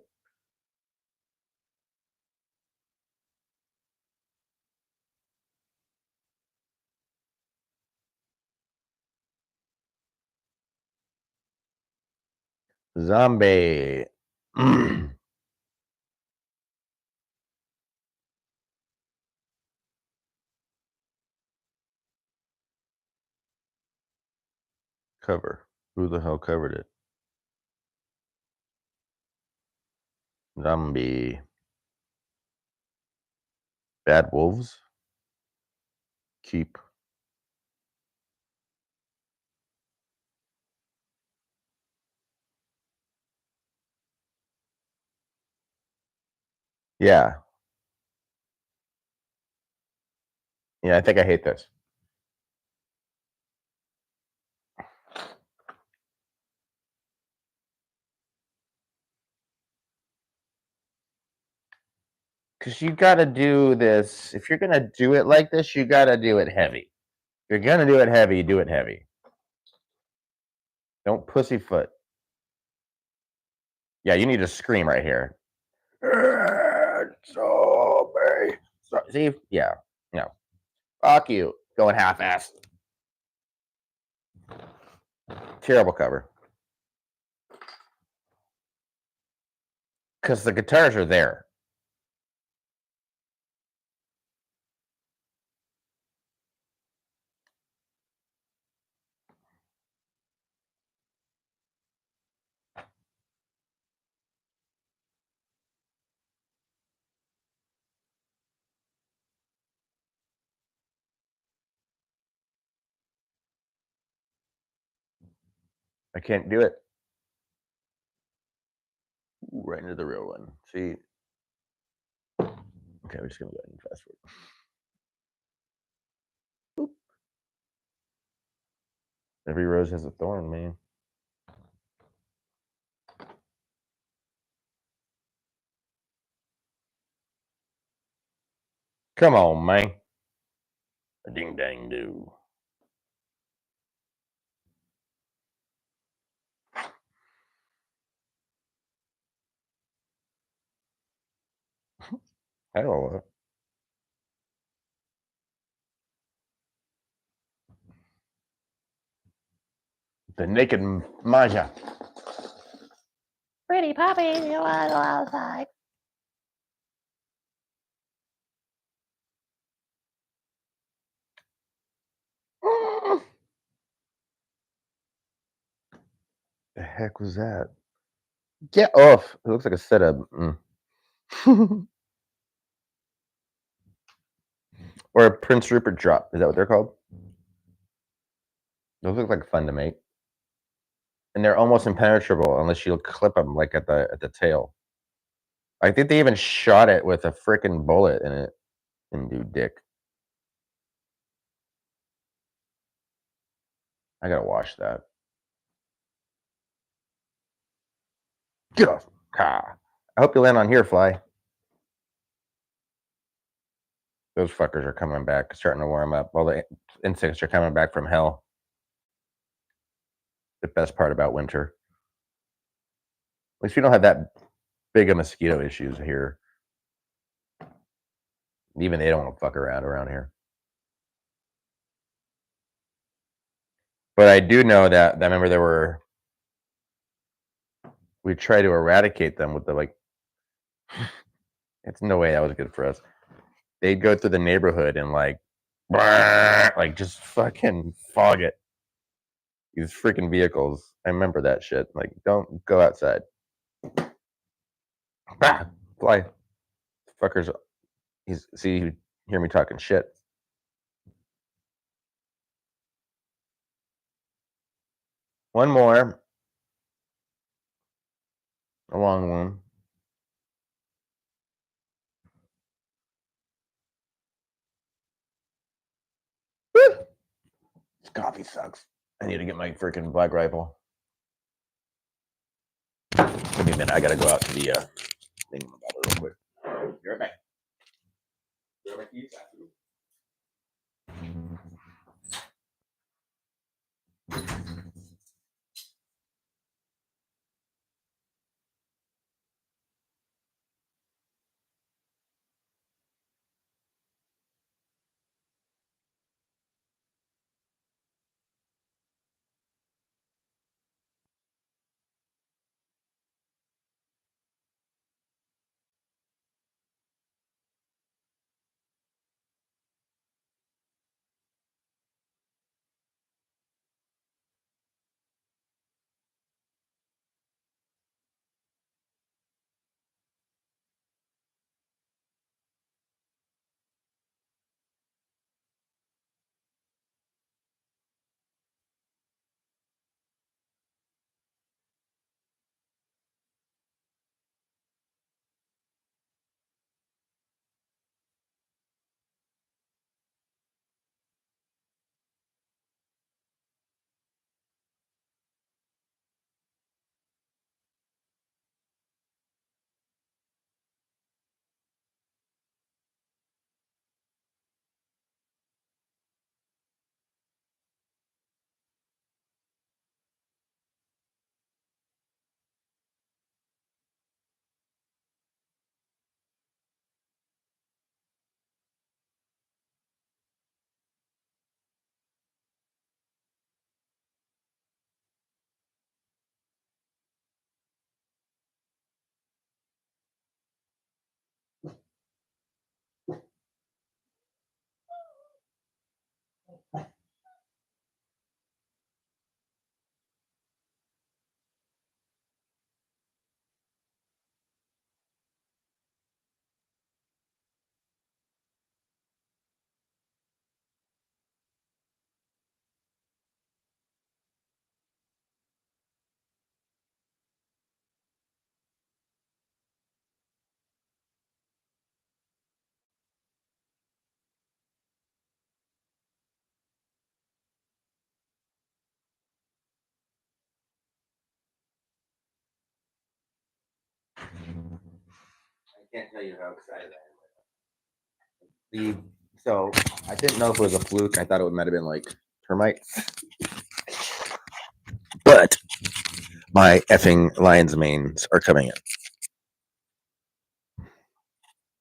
Zombie. Cover. Who the hell covered it? Zombie. Bad Wolves. Keep. Yeah. Yeah, I think I hate this. Because you got to do this. If you're going to do it like this, you got to do it heavy. If you're going to do it heavy, do it heavy. Don't pussyfoot. Yeah, you need to scream right here. Zombie. See? Yeah. No. Fuck you. Going half-assed. Terrible cover. Because the guitars are there. I can't do it. Ooh, right into the real one. See? Okay, we're just going to go ahead and fast forward. Boop. Every rose has a thorn, man. Come on, man. A ding dang do. Hell. The naked Maja. Pretty puppy, you want to go outside? The heck was that? Get off! It looks like a setup. Or a Prince Rupert drop. Is that what they're called? Those look like fun to make. And they're almost impenetrable unless you clip them like at the tail. I think they even shot it with a freaking bullet in it. And do dick. I gotta wash that. Get off. Ha. I hope you land on here, fly. Those fuckers are coming back, starting to warm up. All the insects are coming back from hell. The best part about winter. At least we don't have that big of mosquito issues here. Even they don't want to fuck around here. But I do know that I remember we tried to eradicate them with the like. It's no way that was good for us. They'd go through the neighborhood and like just fucking fog it. These freaking vehicles. I remember that shit. Like, don't go outside. Fly. Fuckers. You hear me talking shit. One more. A long one. This coffee sucks. I need to get my freaking black rifle. Give me a minute. I gotta go out to the thing about it real quick. Be right back. Grab my keys after you. I can't tell you how excited I am. So I didn't know if it was a fluke. I thought it might have been like termites. But my effing lion's manes are coming in.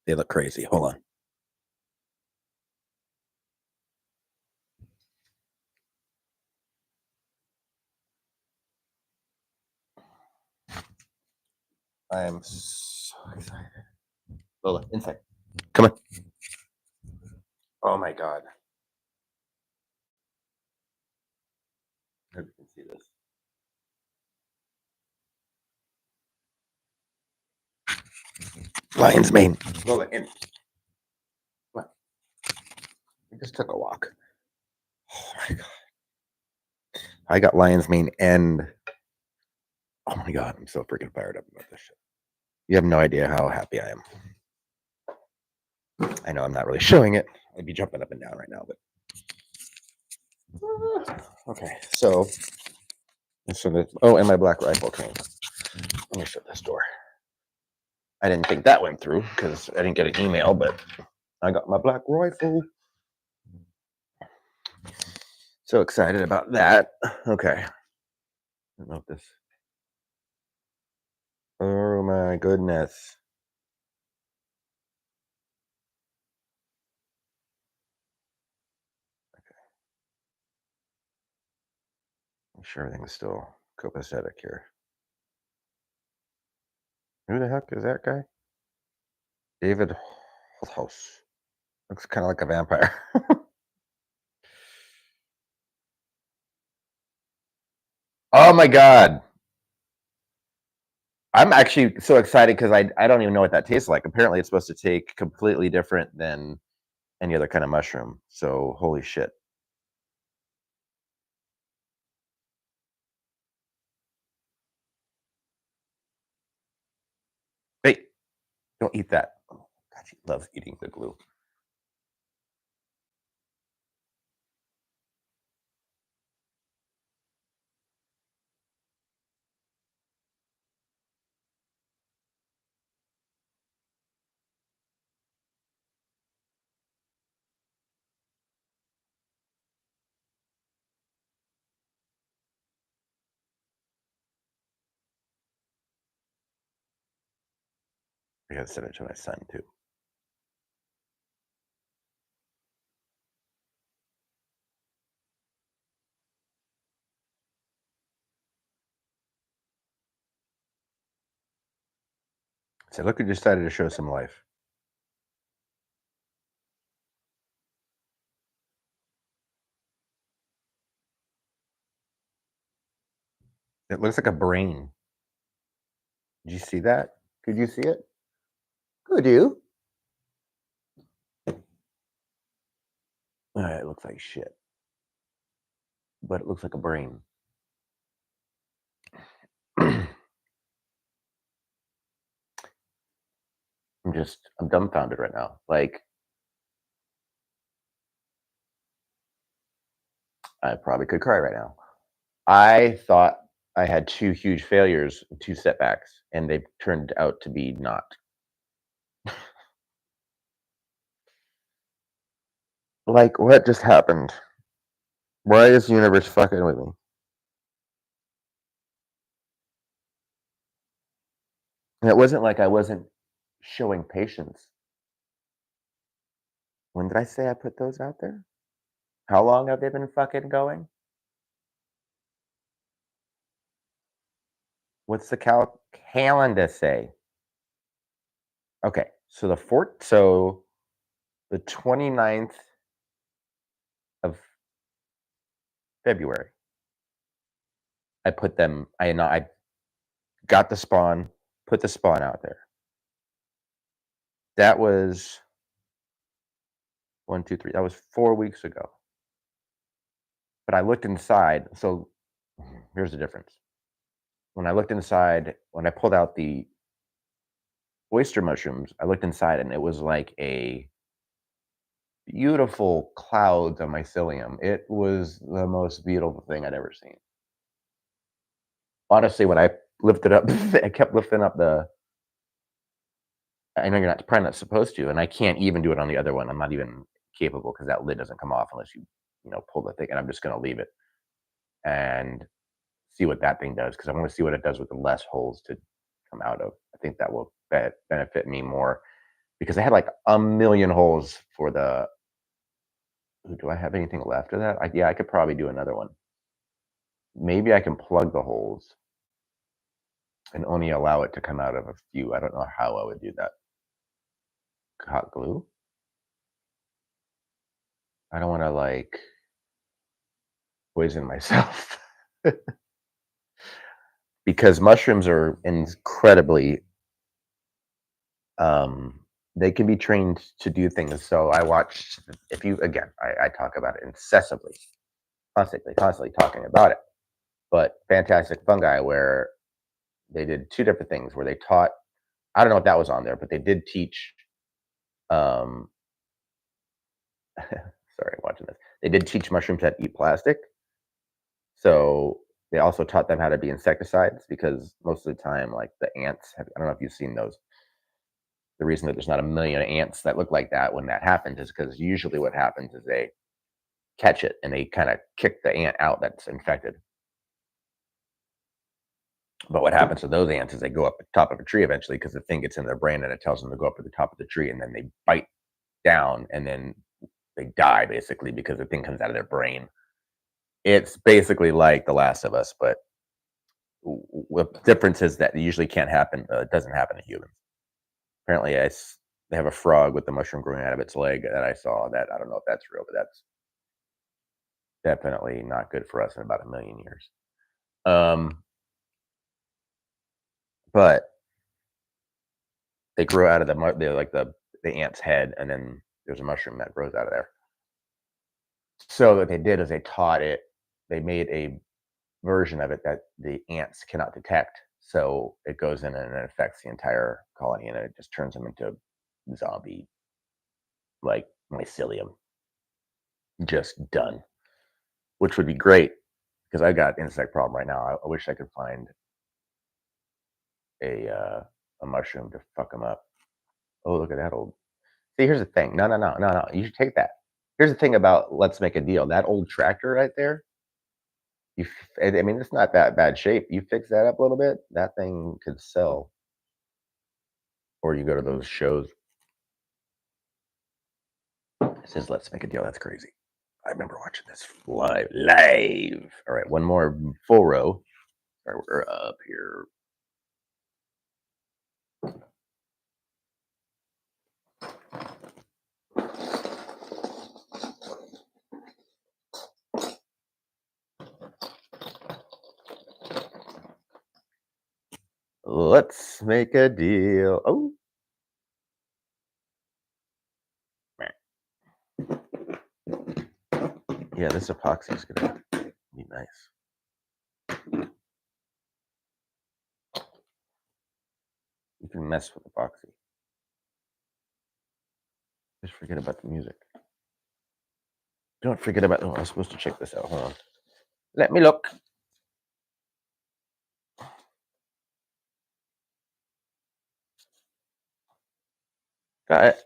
They look crazy. Hold on. I am so excited. Lola, inside. Come on. Oh my god. I hope you can see this. Lion's mane. Lola, in. Come on. We just took a walk. Oh my god. I got lion's mane and oh my god, I'm so freaking fired up about this shit. You have no idea how happy I am. I know I'm not really showing it. I'd be jumping up and down right now, but okay. So and my black rifle train. Let me shut this door. I didn't think that went through because I didn't get an email, but I got my black rifle. So excited about that. Okay. I don't know if this. Oh my goodness. Okay. I'm sure everything's still copacetic here. Who the heck is that guy? David House. Looks kind of like a vampire. Oh my god. I'm actually so excited because I don't even know what that tastes like. Apparently it's supposed to take completely different than any other kind of mushroom. So holy shit. Hey, don't eat that. Oh, god, she loves eating the glue. I gotta send it to my son too. So look who decided to show some life. It looks like a brain. Did you see that? Could you see it? Could you? It looks like shit. But it looks like a brain. I'm dumbfounded right now. Like, I probably could cry right now. I thought I had 2 huge failures, 2 setbacks, and they turned out to be not. Like, what just happened? Why is the universe fucking with me? And it wasn't like I wasn't showing patience. When did I say I put those out there? How long have they been fucking going? What's the calendar say? Okay, so the 29th of February, I got the spawn, put the spawn out there. That was 1, 2, 3. That was 4 weeks ago. But I looked inside. So here's the difference. When I looked inside, when I pulled out the oyster mushrooms, I looked inside and it was like a beautiful clouds of mycelium. It was the most beautiful thing I'd ever seen. Honestly, when I lifted up, I kept lifting up the. I know you're probably not supposed to, and I can't even do it on the other one. I'm not even capable because that lid doesn't come off unless you pull the thing. And I'm just going to leave it and see what that thing does because I want to see what it does with the less holes to come out of. I think that will benefit me more because I had like a million holes for the. Do I have anything left of that? Yeah, I could probably do another one. Maybe I can plug the holes. and only allow it to come out of a few. I don't know how I would do that. Hot glue? I don't want to like poison myself because mushrooms are incredibly um they can be trained to do things. So I watched, if you again, I talk about it incessantly, constantly talking about it. But Fantastic Fungi, where they did two different things where they taught, I don't know if that was on there, but they did teach um sorry, watching this. They did teach mushrooms how to eat plastic. So they also taught them how to be insecticides because most of the time, like the ants, I don't know if you've seen those. The reason that there's not a million ants that look like that when that happens is because usually what happens is they catch it and they kind of kick the ant out that's infected. But what happens to those ants is they go up the top of a tree eventually because the thing gets in their brain and it tells them to go up to the top of the tree and then they bite down and then they die basically because the thing comes out of their brain. It's basically like The Last of Us, but the difference is that it usually can't happen. It doesn't happen to humans. Apparently, they have a frog with the mushroom growing out of its leg that I saw. That I don't know if that's real, but that's definitely not good for us in about a million years. Um, but they grow out of they're like the ant's head, and then there's a mushroom that grows out of there. So what they did is they taught it. They made a version of it that the ants cannot detect. So it goes in and it affects the entire colony, and it just turns them into zombie like mycelium. Just done, which would be great because I got insect problem right now. I wish I could find a mushroom to fuck them up. Oh, look at that old. See, here's the thing. No. You should take that. Here's the thing about let's make a deal. That old tractor right there. I mean, it's not that bad shape. You fix that up a little bit, that thing could sell. Or you go to those shows. It says, "Let's make a deal." That's crazy. I remember watching this live. All right, one more full row. All right, we're up here. Let's make a deal. Oh, yeah, this epoxy is gonna be nice. You can mess with epoxy. Just forget about the music. Don't forget about. Oh, I was supposed to check this out. Hold on. Let me look. Got it.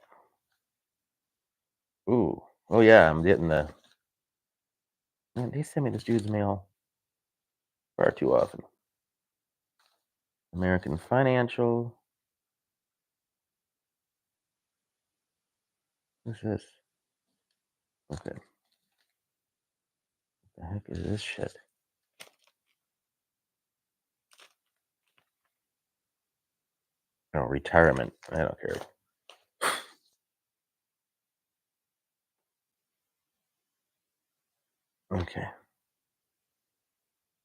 Ooh. Oh yeah, I'm getting the. Man, they send me this dude's mail far too often. American Financial. What's this? Okay. What the heck is this shit? Oh, retirement. I don't care. Okay.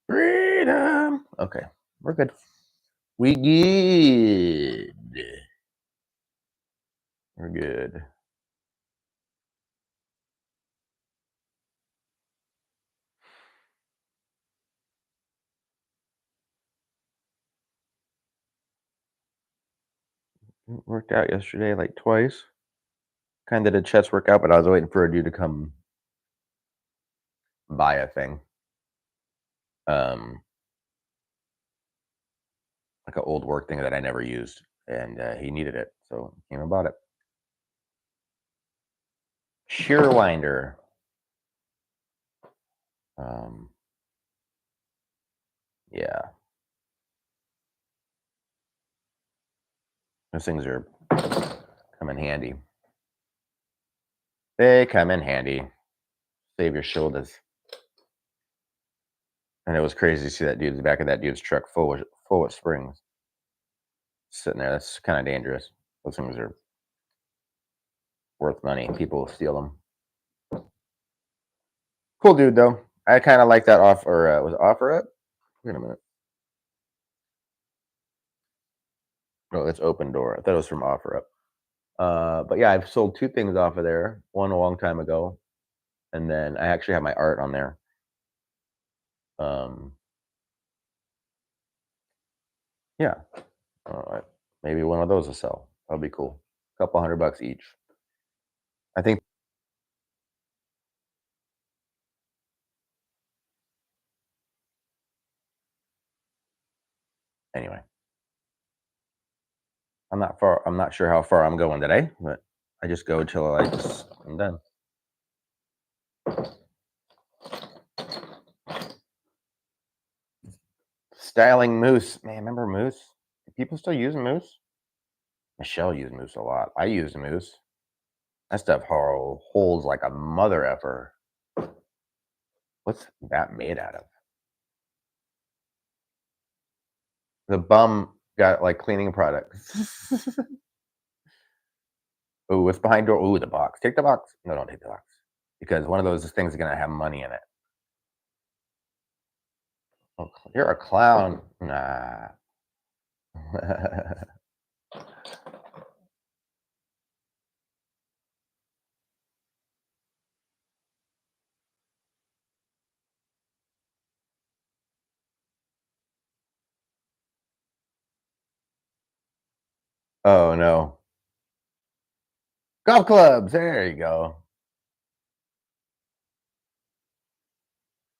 Freedom. Okay. We're good. We good. We're good. It worked out yesterday like twice. Kind of did chest workout, but I was waiting for a dude to come buy a thing. Um, like an old work thing that I never used, and he needed it, so he came and bought it. Shear winder. Um, yeah, those things are come in handy. They come in handy. Save your shoulders. And it was crazy to see that dude's back of that dude's truck full with springs. sitting there. That's kind of dangerous. Those things are worth money. People steal them. Cool dude though. I kind of like that offer. Was it offer up? Wait a minute. No, it's open door. I thought it was from offer up. But yeah, I've sold two things off of there. One a long time ago, and then I actually have my art on there. Um, yeah, maybe one of those will sell. That'll be cool. A couple $100 each. I think. Anyway, I'm not far. I'm not sure how far I'm going today, but I just go until I'm done. Styling mousse, man. Remember mousse? Do people still use mousse? Michelle used mousse a lot. I used mousse. That stuff holds like a mother effer. What's that made out of? The bum got like cleaning products. Ooh, what's behind door? Ooh, the box. Take the box. No, don't take the box. Because one of those things is gonna have money in it. Oh, you're a clown. Nah. Oh no. Golf clubs. There you go.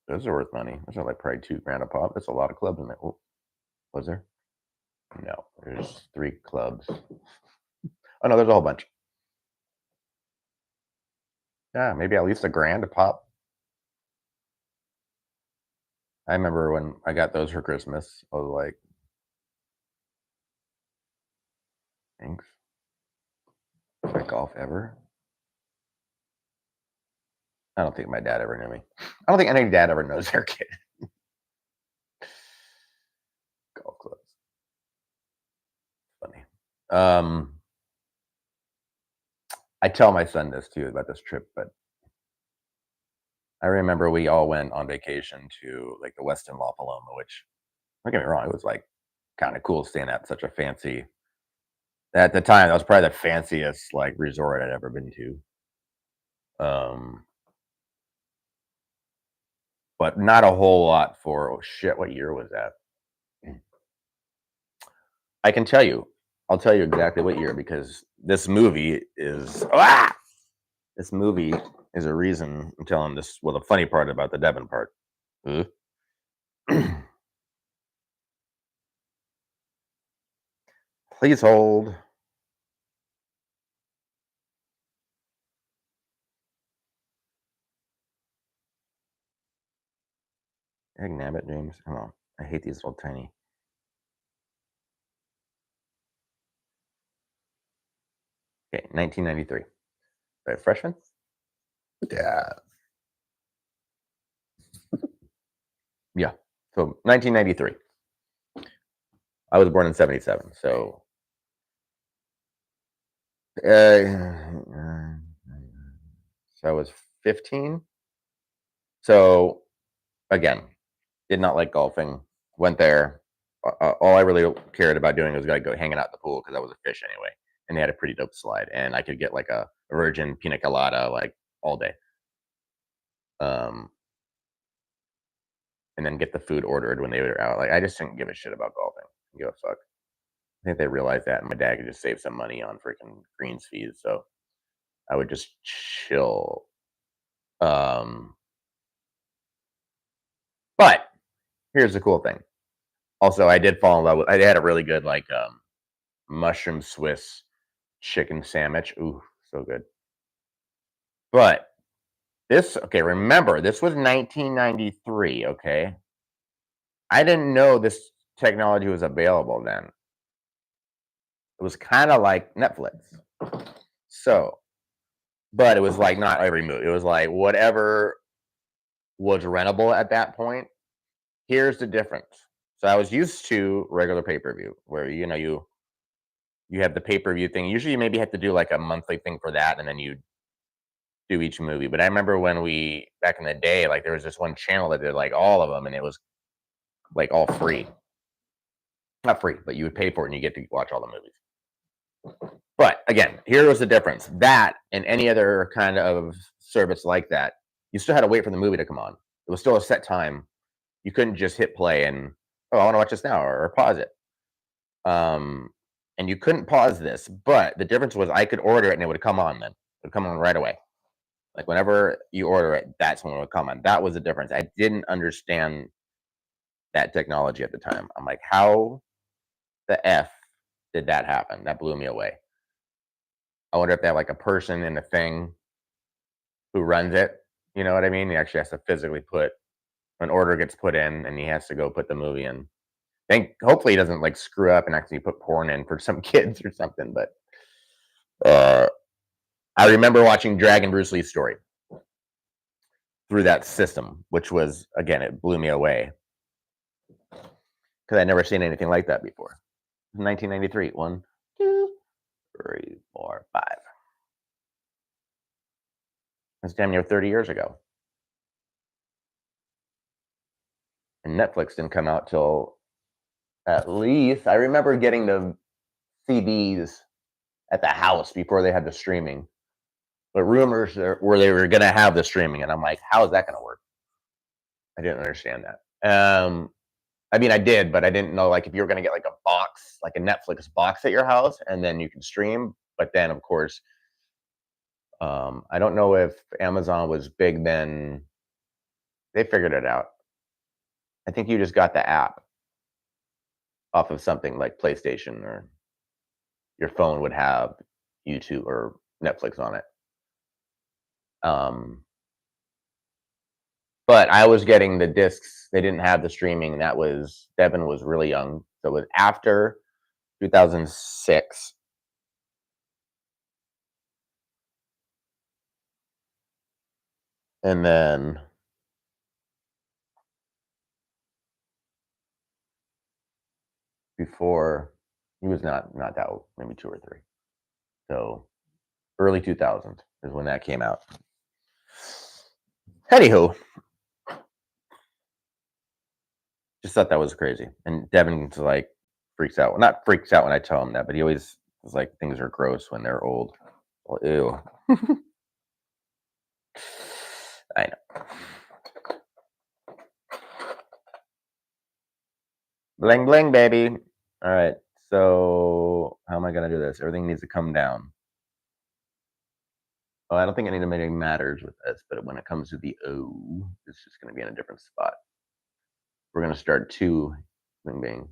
Those are worth money. Those are like probably $2 grand a pop. That's a lot of clubs in there. Oh, was there? No, there's 3 clubs. Oh no, there's a whole bunch. Yeah, maybe at least $1 grand a pop. I remember when I got those for Christmas. I was like, thanks. Play golf ever? I don't think my dad ever knew me. I don't think any dad ever knows their kid. Golf clubs. Funny. I tell my son this too about this trip, but I remember we all went on vacation to like the Westin La Paloma, which don't get me wrong, it was like kind of cool staying at such a fancy. At the time, that was probably the fanciest like resort I'd ever been to. But not a whole lot for oh shit, what year was that? I can tell you. I'll tell you exactly what year because this movie is this movie is a reason I'm telling this. Well, the funny part about the Devon part. Uh, Please hold. Nabbit, James. Come on. I hate these little tiny. Okay, 1993. Right, freshman? Yeah. Yeah. So 1993. I was born in 77. Uh, so I was 15. So again, did not like golfing. Went there. All I really cared about doing was go hanging out at the pool because I was a fish anyway. And they had a pretty dope slide, and I could get like a virgin pina colada like all day. And then get the food ordered when they were out. Like I just didn't give a shit about golfing. Give a fuck. I think they realized that, and my dad could just save some money on freaking greens fees, so I would just chill. Um, but here's the cool thing. Also, I did fall in love with. I had a really good like mushroom Swiss chicken sandwich. Ooh, so good. But this, okay, remember this was 1993. Okay, I didn't know this technology was available then. It was kind of like Netflix. So, but it was like not every movie. It was like whatever was rentable at that point. Here's the difference. So I was used to regular pay-per-view where you you have the pay-per-view thing. Usually you maybe have to do like a monthly thing for that, and then you do each movie. But I remember when we back in the day, like there was this one channel that did like all of them, and it was like all free. Not free, but you would pay for it and you get to watch all the movies. But again, here was the difference. That and any other kind of service like that, you still had to wait for the movie to come on. It was still a set time. You couldn't just hit play and, oh, I want to watch this now, or pause it. And you couldn't pause this, but the difference was I could order it and it would come on then. It would come on right away. Like whenever you order it, that's when it would come on. That was the difference. I didn't understand that technology at the time. I'm like, how the F did that happen? That blew me away. I wonder if they have like a person in the thing who runs it. You know what I mean? He actually has to physically put an order gets put in, and he has to go put the movie in. Hopefully he doesn't like screw up and actually put porn in for some kids or something. But I remember watching Dragon Bruce Lee's story through that system, which was, again, it blew me away because I'd never seen anything like that before. 1993. 1, 2, 3, 4, 5. That's damn near 30 years ago. And Netflix didn't come out till at least, I remember getting the CDs at the house before they had the streaming. But rumors were they were going to have the streaming. And I'm like, how is that going to work? I didn't understand that. I mean, I did, but I didn't know, like, if you were going to get like a box, like a Netflix box at your house, and then you can stream. But then, of course, I don't know if Amazon was big then. They figured it out. I think you just got the app off of something like PlayStation, or your phone would have YouTube or Netflix on it. But I was getting the discs. They didn't have the streaming. Devin was really young. So it was after 2006. And then before, he was not that old, maybe 2 or 3. So early 2000s is when that came out. Anywho, just thought that was crazy. And Devin's like freaks out. Well, not freaks out when I tell him that, but he always is like, things are gross when they're old. Well, ew. I know. Bling bling, baby. All right. So how am I gonna do this? Everything needs to come down. Oh, I don't think anything matters with this, but when it comes to the O, it's just gonna be in a different spot. We're gonna start 2 bling bing.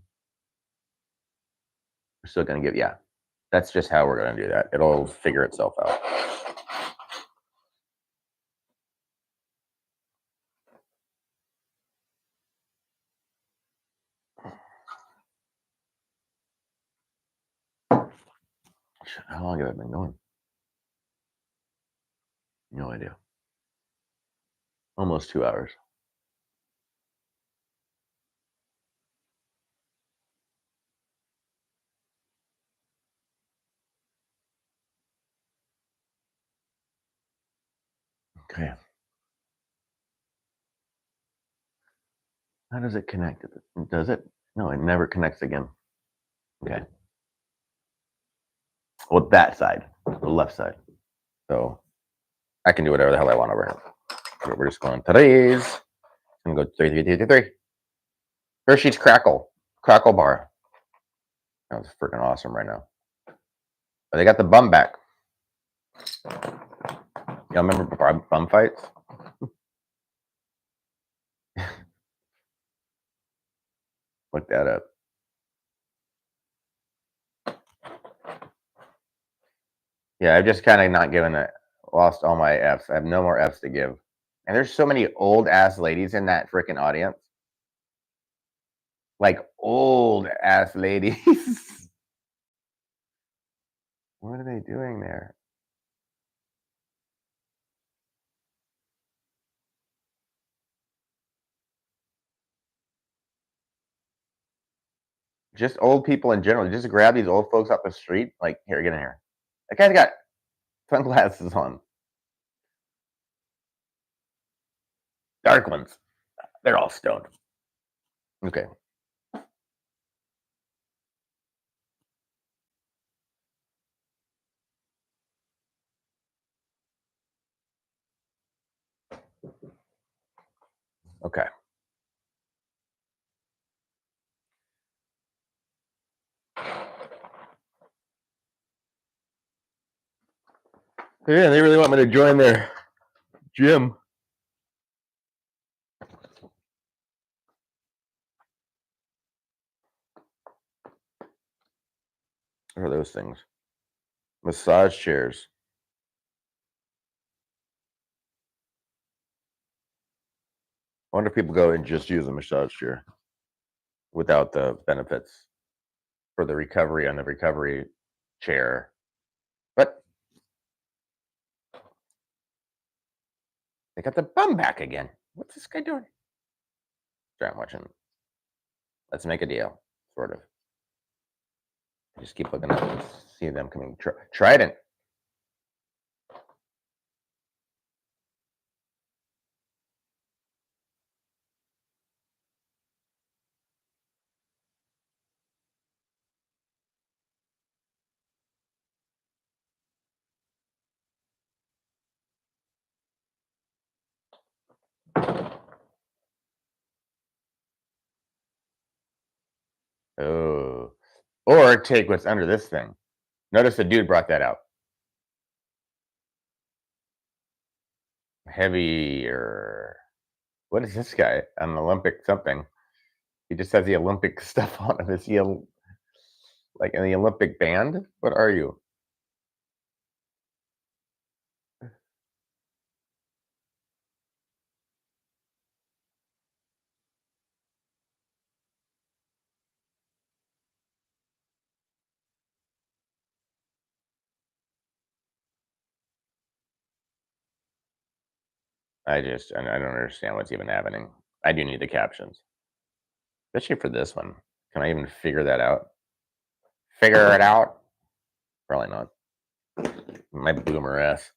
We're still gonna give, yeah. That's just how we're gonna do that. It'll figure itself out. How long have I been going? No idea. Almost 2 hours. Okay. How does it connect? Does it? No, it never connects again. Okay. Well, that side, the left side. So I can do whatever the hell I want over here. But we're just going today's. I'm gonna go 3. Hershey's Crackle Bar. That was freaking awesome right now. But they got the bum back. Y'all remember bum fights? Look that up. Yeah, I've just kind of not given it. Lost all my Fs. I have no more Fs to give. And there's so many old ass ladies in that freaking audience. Like old ass ladies. What are they doing there? just old people in general. Just grab these old folks off the street. Like, here, get in here. That guy's got sunglasses on. Dark ones. They're all stoned. Okay. Okay. Yeah, they really want me to join their gym. What are those things? Massage chairs. I wonder if people go and just use a massage chair without the benefits for the recovery on the recovery chair. But they got the bum back again. What's this guy doing? Sorry, I'm watching. Let's Make a Deal, sort of. I just keep looking up and see them coming. Trident. Oh. Or take what's under this thing. Notice the dude brought that out. Heavier. What is this guy? An Olympic something. He just has the Olympic stuff on him. Is he like in the Olympic band? What are you? I don't understand what's even happening. I do need the captions, especially for this one. Can I even figure that out? Figure it out? Probably not. My boomer ass.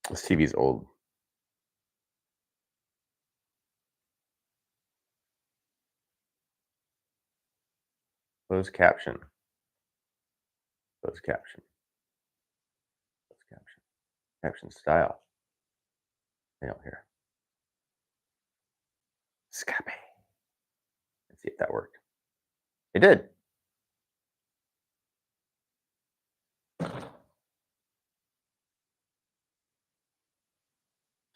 This TV's old. Close caption. Close caption. Close caption. Caption style. I don't hear. Scape. Let's see if that worked. It did.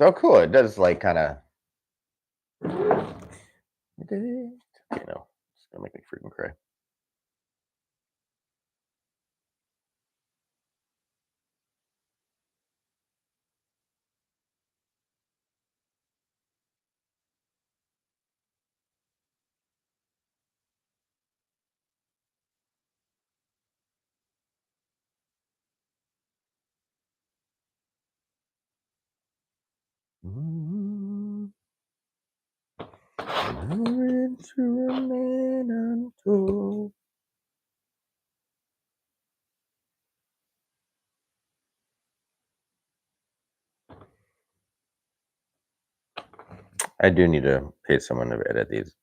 So cool. It does like kind of. It did. You know, it's gonna make me freaking cry. To remain untold. I do need to pay someone to edit these.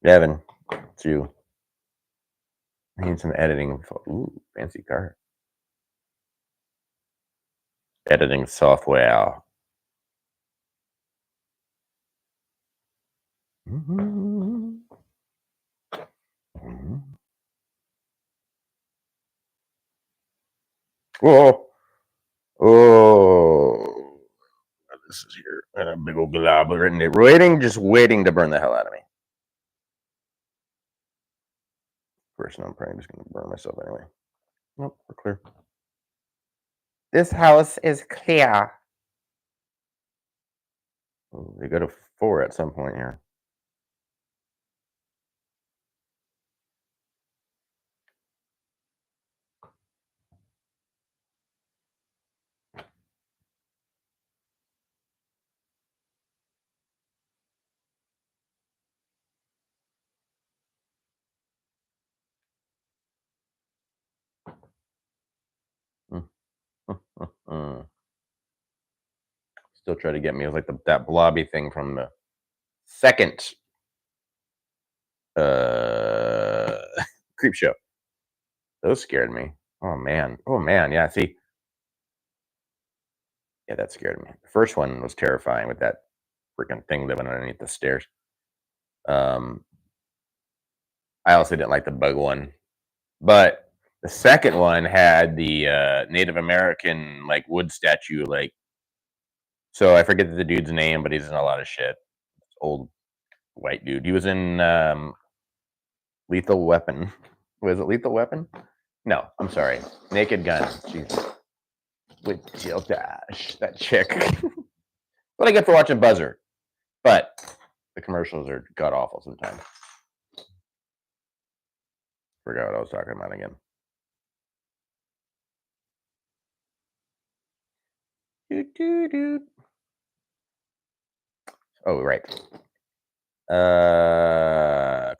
Devin, it's you. I need some editing. Ooh, fancy car. Editing software. Whoa. Oh. This is here. And a big old globber in it. Just waiting to burn the hell out of me. First, I'm probably just going to burn myself anyway. Nope, we're clear. This house is clear. Oh, they go to 4 at some point here. Mm. Still try to get me with like that blobby thing from the second uh creep show. Those scared me. Oh man. Oh man. Yeah. See, yeah, that scared me. The first one was terrifying with that freaking thing living underneath the stairs. Um, I also didn't like the bug one, but the second one had the Native American like wood statue. Like, so I forget the dude's name, but he's in a lot of shit. Old white dude. He was in Lethal Weapon. Was it Lethal Weapon? No, I'm sorry. Naked Gun. Jesus. With Jill Dash, that chick. What I get for watching Buzzer, but the commercials are god awful sometimes. Forgot what I was talking about again. Oh, right.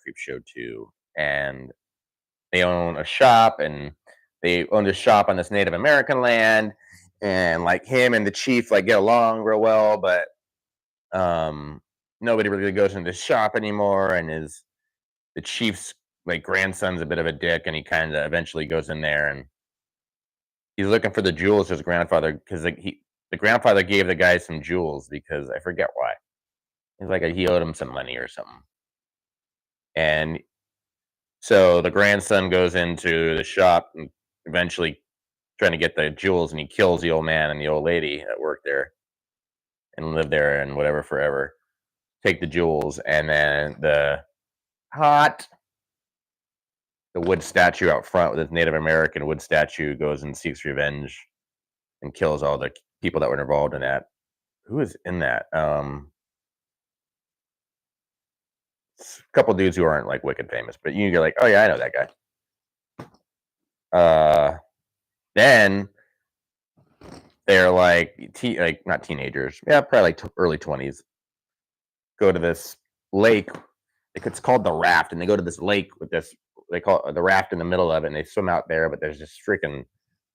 Creep Show 2. And they own a shop, and they own this shop on this Native American land. And like him and the chief like get along real well, but nobody really goes into the shop anymore. And the chief's like grandson's a bit of a dick, and he kind of eventually goes in there and he's looking for the jewels his grandfather, because like the grandfather gave the guy some jewels because I forget why. He's like he owed him some money or something. And so the grandson goes into the shop and eventually trying to get the jewels, and he kills the old man and the old lady that worked there and lived there and whatever forever. Take the jewels, and then hot the wood statue out front with this Native American wood statue goes and seeks revenge and kills all the people that were involved in that. Who is in that? A couple dudes who aren't like wicked famous, but you're like, oh yeah, I know that guy. Then they're like, like not teenagers, yeah, probably like early 20s. Go to this lake. It's called the Raft, and they go to this lake with this. They call it the Raft in the middle of it, and they swim out there. But there's this freaking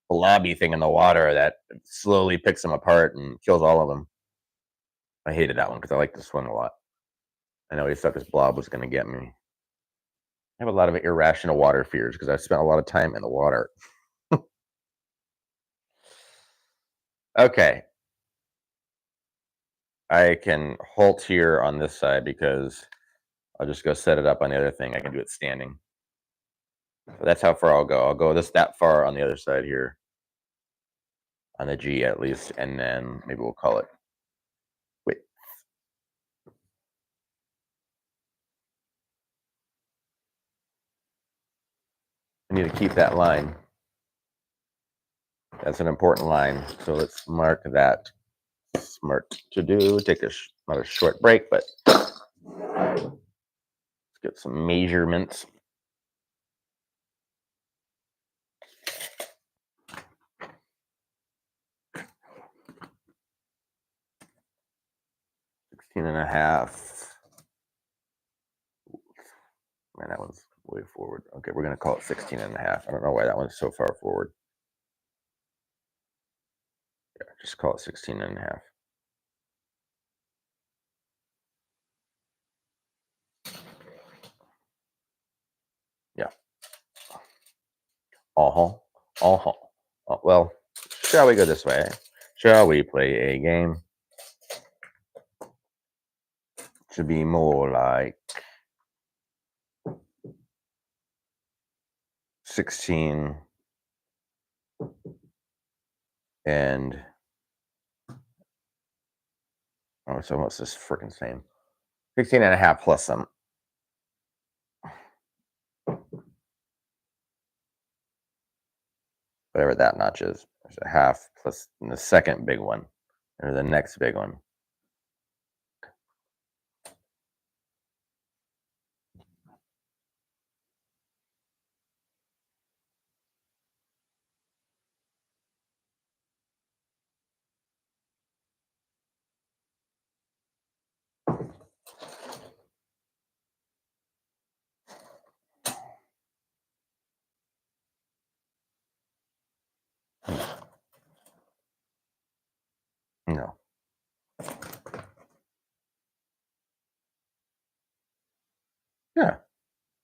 blobby thing in the water that slowly picks them apart and kills all of them. I hated that one because I like to swim a lot. I always thought this blob was going to get me. I have a lot of irrational water fears because I spent a lot of time in the water. Okay. I can halt here on this side because I'll just go set it up on the other thing. I can do it standing. So that's how far I'll go. I'll go that far on the other side here. On the G at least, and then maybe we'll call it. Wait. I need to keep that line. That's an important line. So let's mark that. Smart to do. Take another short break, but let's get some measurements. And a half. Man, that one's way forward. Okay, we're going to call it 16 and a half. I don't know why that one's so far forward. Yeah, just call it 16 and a half. Yeah. Well, shall we go this way? Shall we play a game? Should be more like 16 and oh, it's almost this freaking same. 16 and a half plus some. Whatever that notch is. There's a half plus the second big one, or the next big one.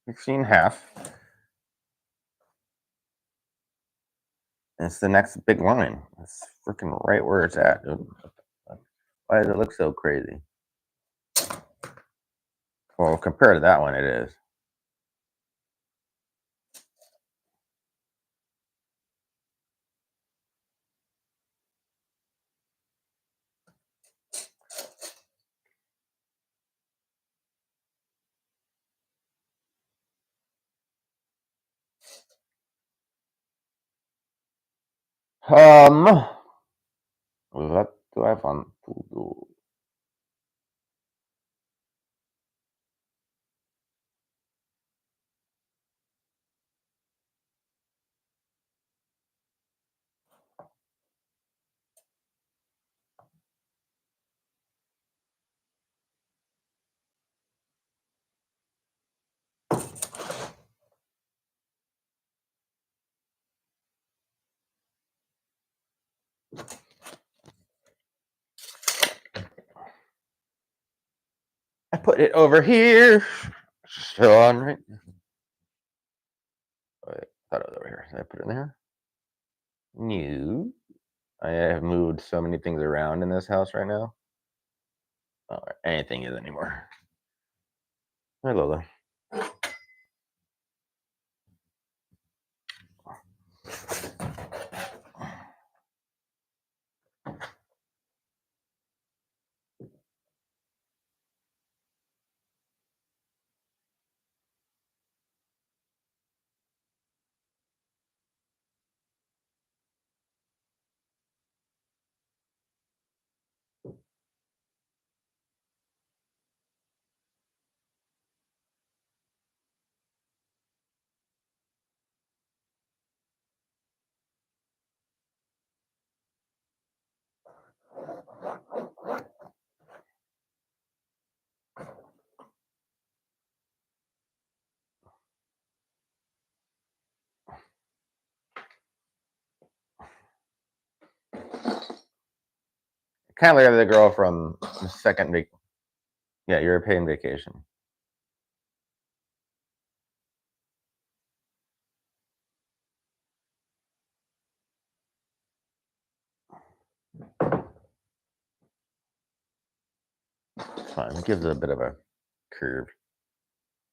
We've seen half. It's the next big line. It's freaking right where it's at, dude. Why does it look so crazy? Well, compared to that one, it is. What do I want to do? I put it over here. Sean, right? Wait, I thought it was over here. Did I put it in there? No. I have moved so many things around in this house right now. Oh, anything is anymore. Hi, Lola. Kind of like the girl from the second week. Yeah, European vacation. Fine. It gives it a bit of a curve.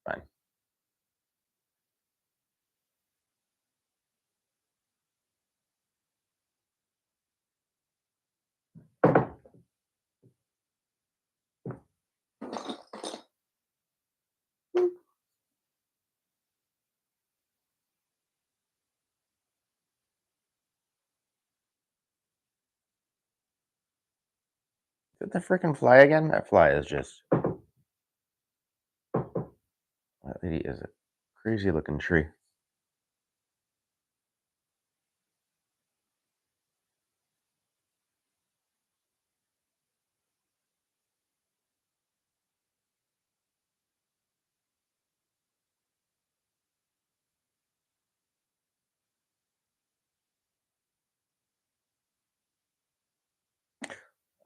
Fine. Is it the freaking fly again? That fly is just. That lady is a crazy looking tree.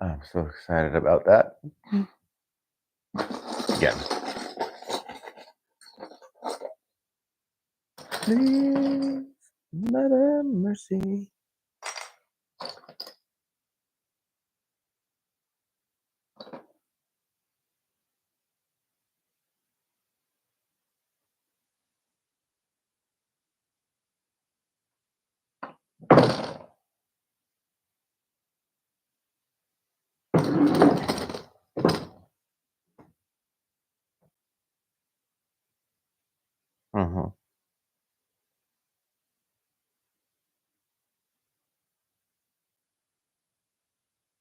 I'm so excited about that. Again. Please, Mother Mercy. Mm-hmm.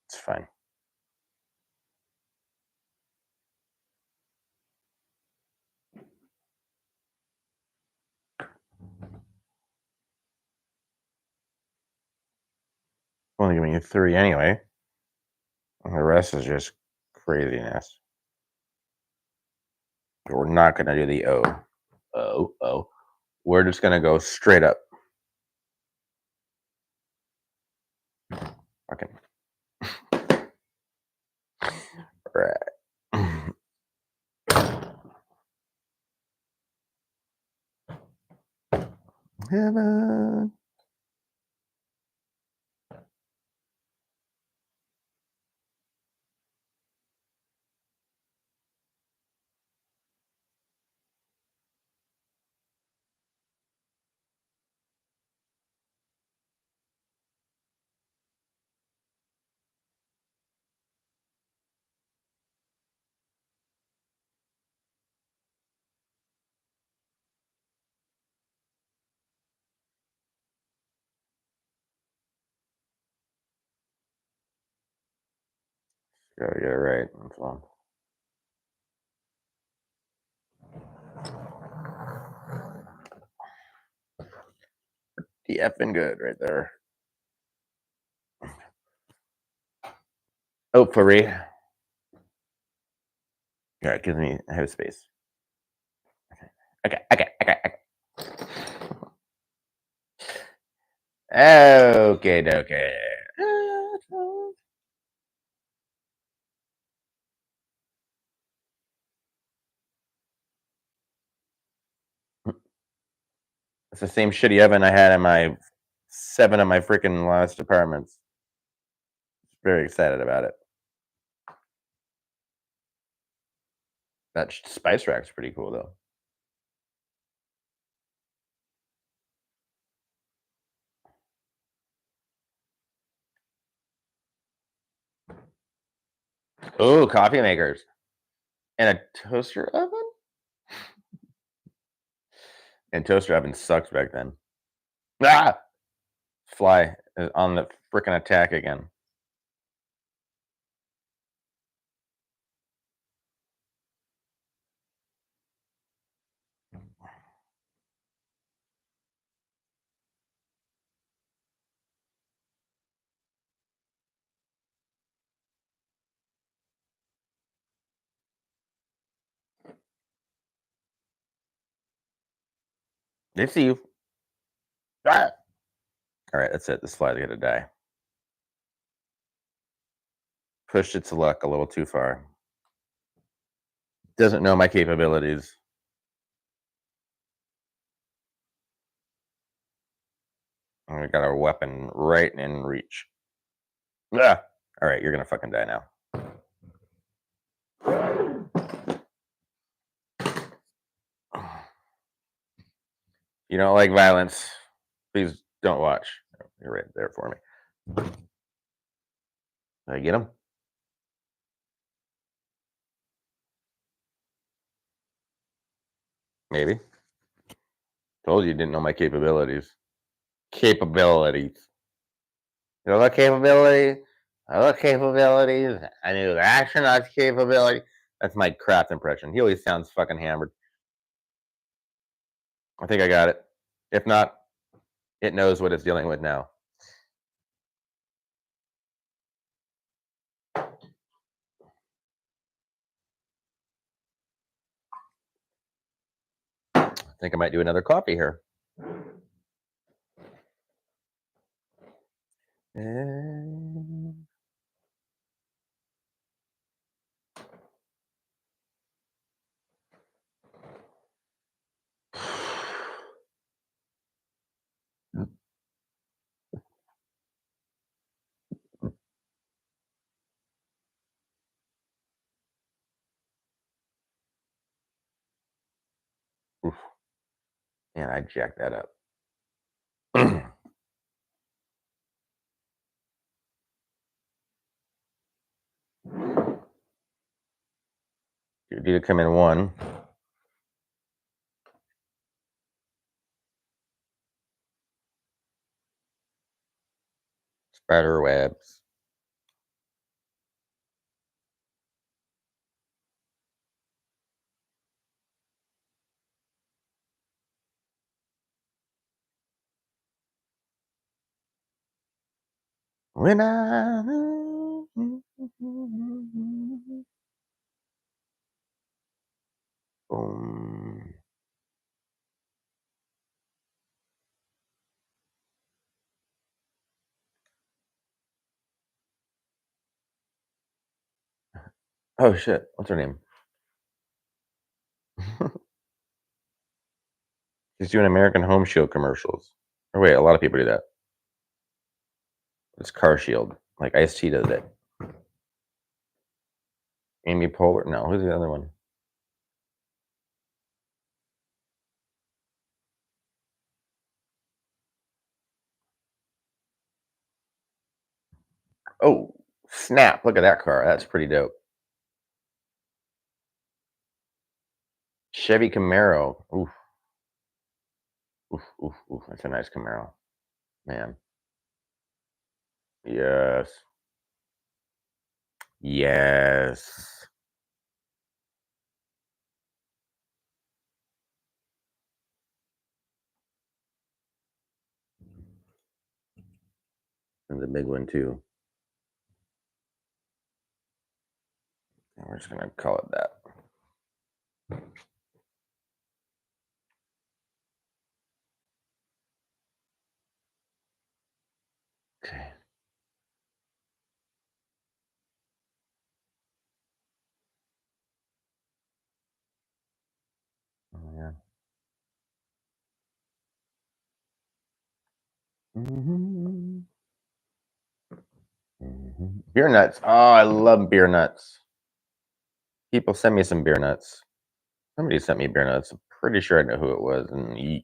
It's fine. Only giving you 3 anyway. And the rest is just craziness. But we're not going to do the O. O. We're just going to go straight up. Okay. Right. heaven. Gotta get it right. That's all. The effing good right there. Hopefully. All right, gives me I have space. Okay. Okay. It's the same shitty oven I had in my 7 of my freaking last apartments. Very excited about it. That spice rack's pretty cool though. Oh, coffee makers. And a toaster oven? And toaster oven sucks back then. Ah! Fly is on the freaking attack again. They see you. Ah! All right, that's it. This fly's gonna die. Pushed its luck a little too far. Doesn't know my capabilities. I got a weapon right in reach. Ah! All right, you're gonna fucking die now. You don't like violence, please don't watch. You're right there for me. Did I get him? Maybe. Told you didn't know my capabilities. Capabilities. You know what capability? Other capabilities. I knew the astronaut's capability. That's my Kraft impression. He always sounds fucking hammered. I think I got it. If not, it knows what it's dealing with now. I think I might do another coffee here. Oof. Man, I jacked that up. You need to come in one. Spider webs. When I boom. Oh shit! What's her name? He's doing American Home Shield commercials. Oh wait, a lot of people do that. It's Car Shield, like Ice-T does it. Amy Poehler. No, who's the other one? Oh, snap. Look at that car. That's pretty dope. Chevy Camaro. Oof. Oof, oof, oof. That's a nice Camaro. Man. Yes. Yes. And the big one too. And we're just gonna call it that. Okay. Oh yeah. Mm-hmm. Mm-hmm. Beer nuts. Oh, I love beer nuts. People send me some beer nuts. Somebody sent me beer nuts. I'm pretty sure I know who it was. And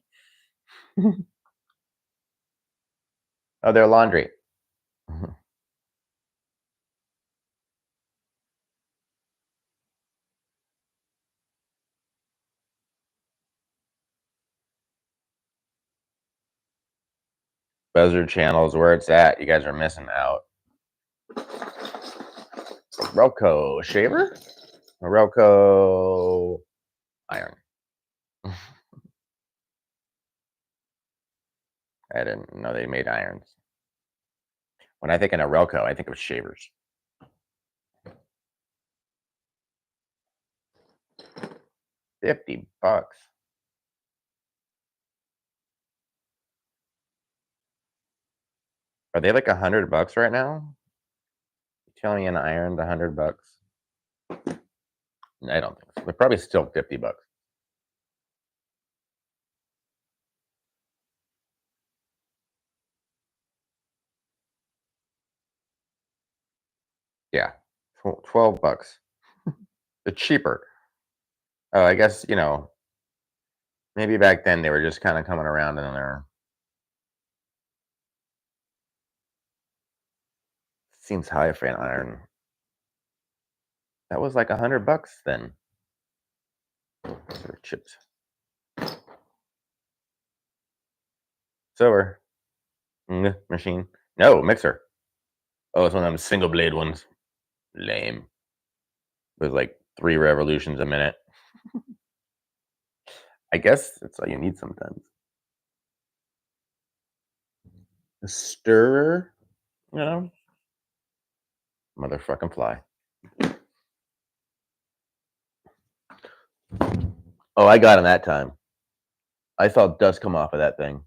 oh, they're laundry. Buzzard channels where it's at. You guys are missing out. Relco shaver? Relco iron. I didn't know they made irons. When I think of Relco, I think of shavers. $50. Are they like $100 right now? You telling me an iron's $100? I don't think so. They're probably still $50. Yeah, $12. They're cheaper. Oh, I guess maybe back then they were just kind of coming around and they're seems high for an iron. That was like $100 then. Chips. Silver. Machine. No, mixer. Oh, it's one of them single blade ones. Lame. It was like 3 revolutions a minute. I guess that's all you need sometimes. A stirrer, motherfucking fly. Oh, I got him that time. I saw dust come off of that thing.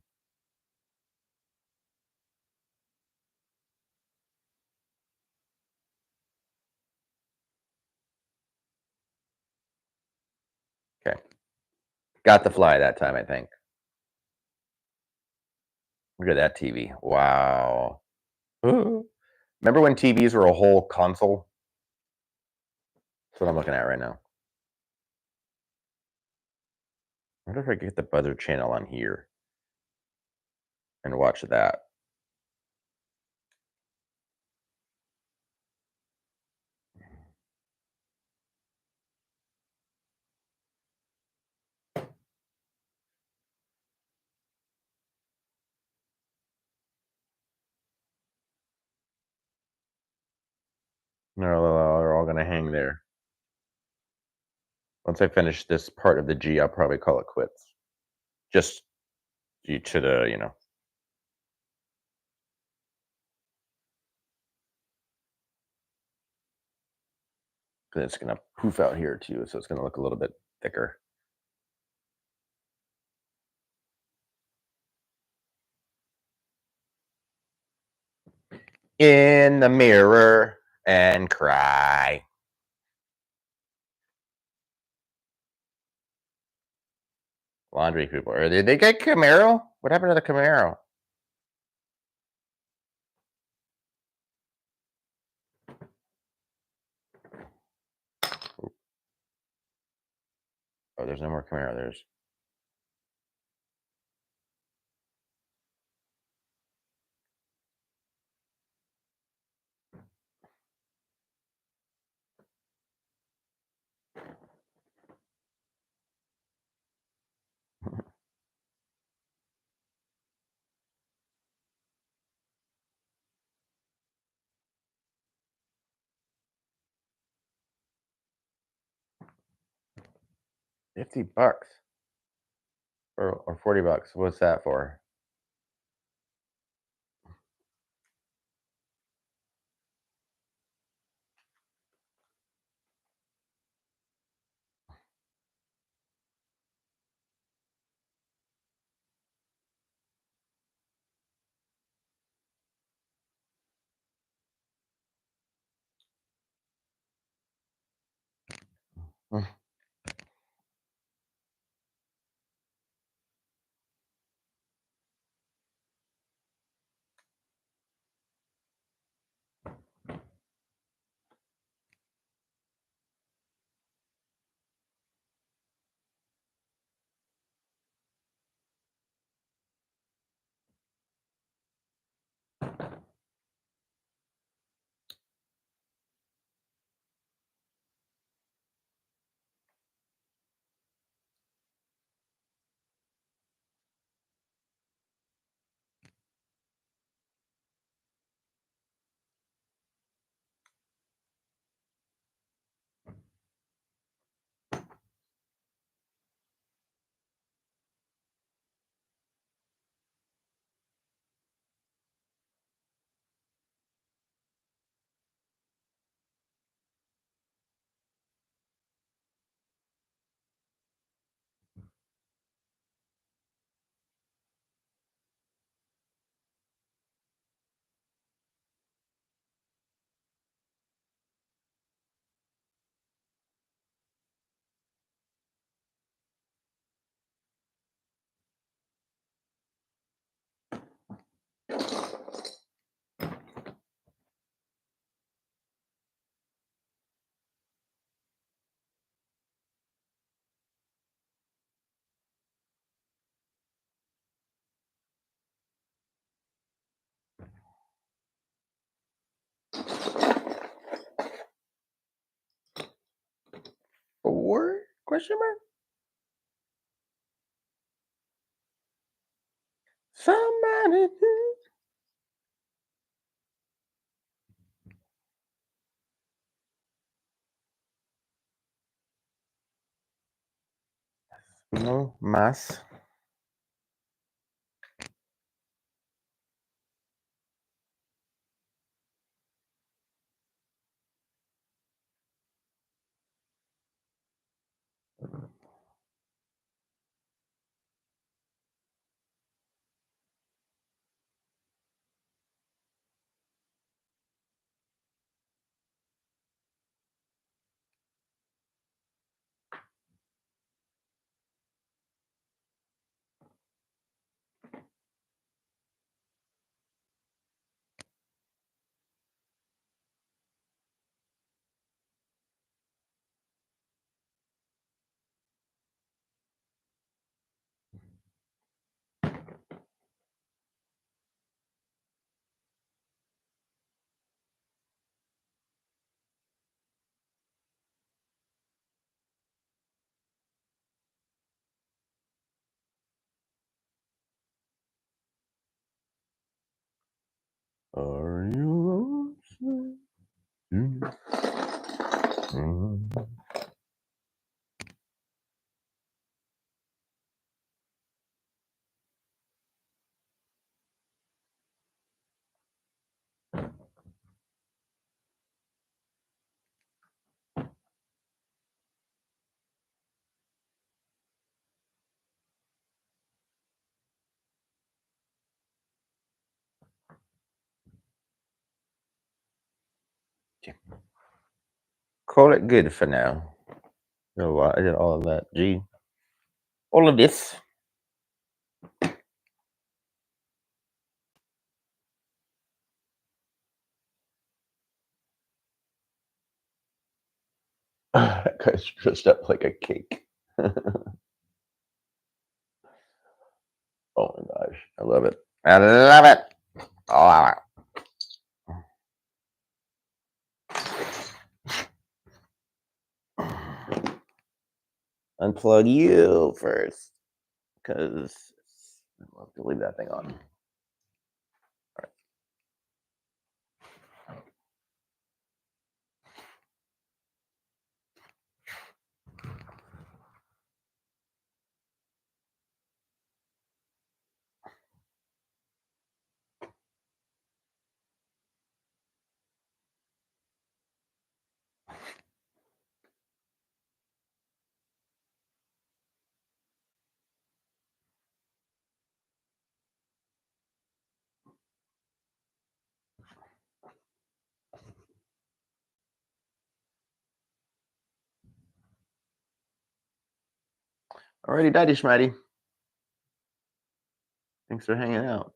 Okay. Got the fly that time, I think. Look at that TV. Wow. Remember when TVs were a whole console? That's what I'm looking at right now. I wonder if I could get the Buzzard channel on here and watch that. No, they're all gonna hang there. Once I finish this part of the G, I'll probably call it quits. Just due to the, because it's gonna poof out here too, so it's gonna look a little bit thicker. In the mirror and cry. Laundry people. Or did they get Camaro? What happened to the Camaro? Oh, there's no more Camaro. There's. $50 or $40. What's that for? Four? Question mark? Somebody. No más. Are you lonesome? Call it good for now. You know what? I did all of that. Gee. all of this. That guy's dressed up like a cake. Oh my gosh, I love it. I love it. Oh, unplug you first, because I'll have to leave that thing on. Alrighty, Daddy Schmatty. Thanks for hanging out.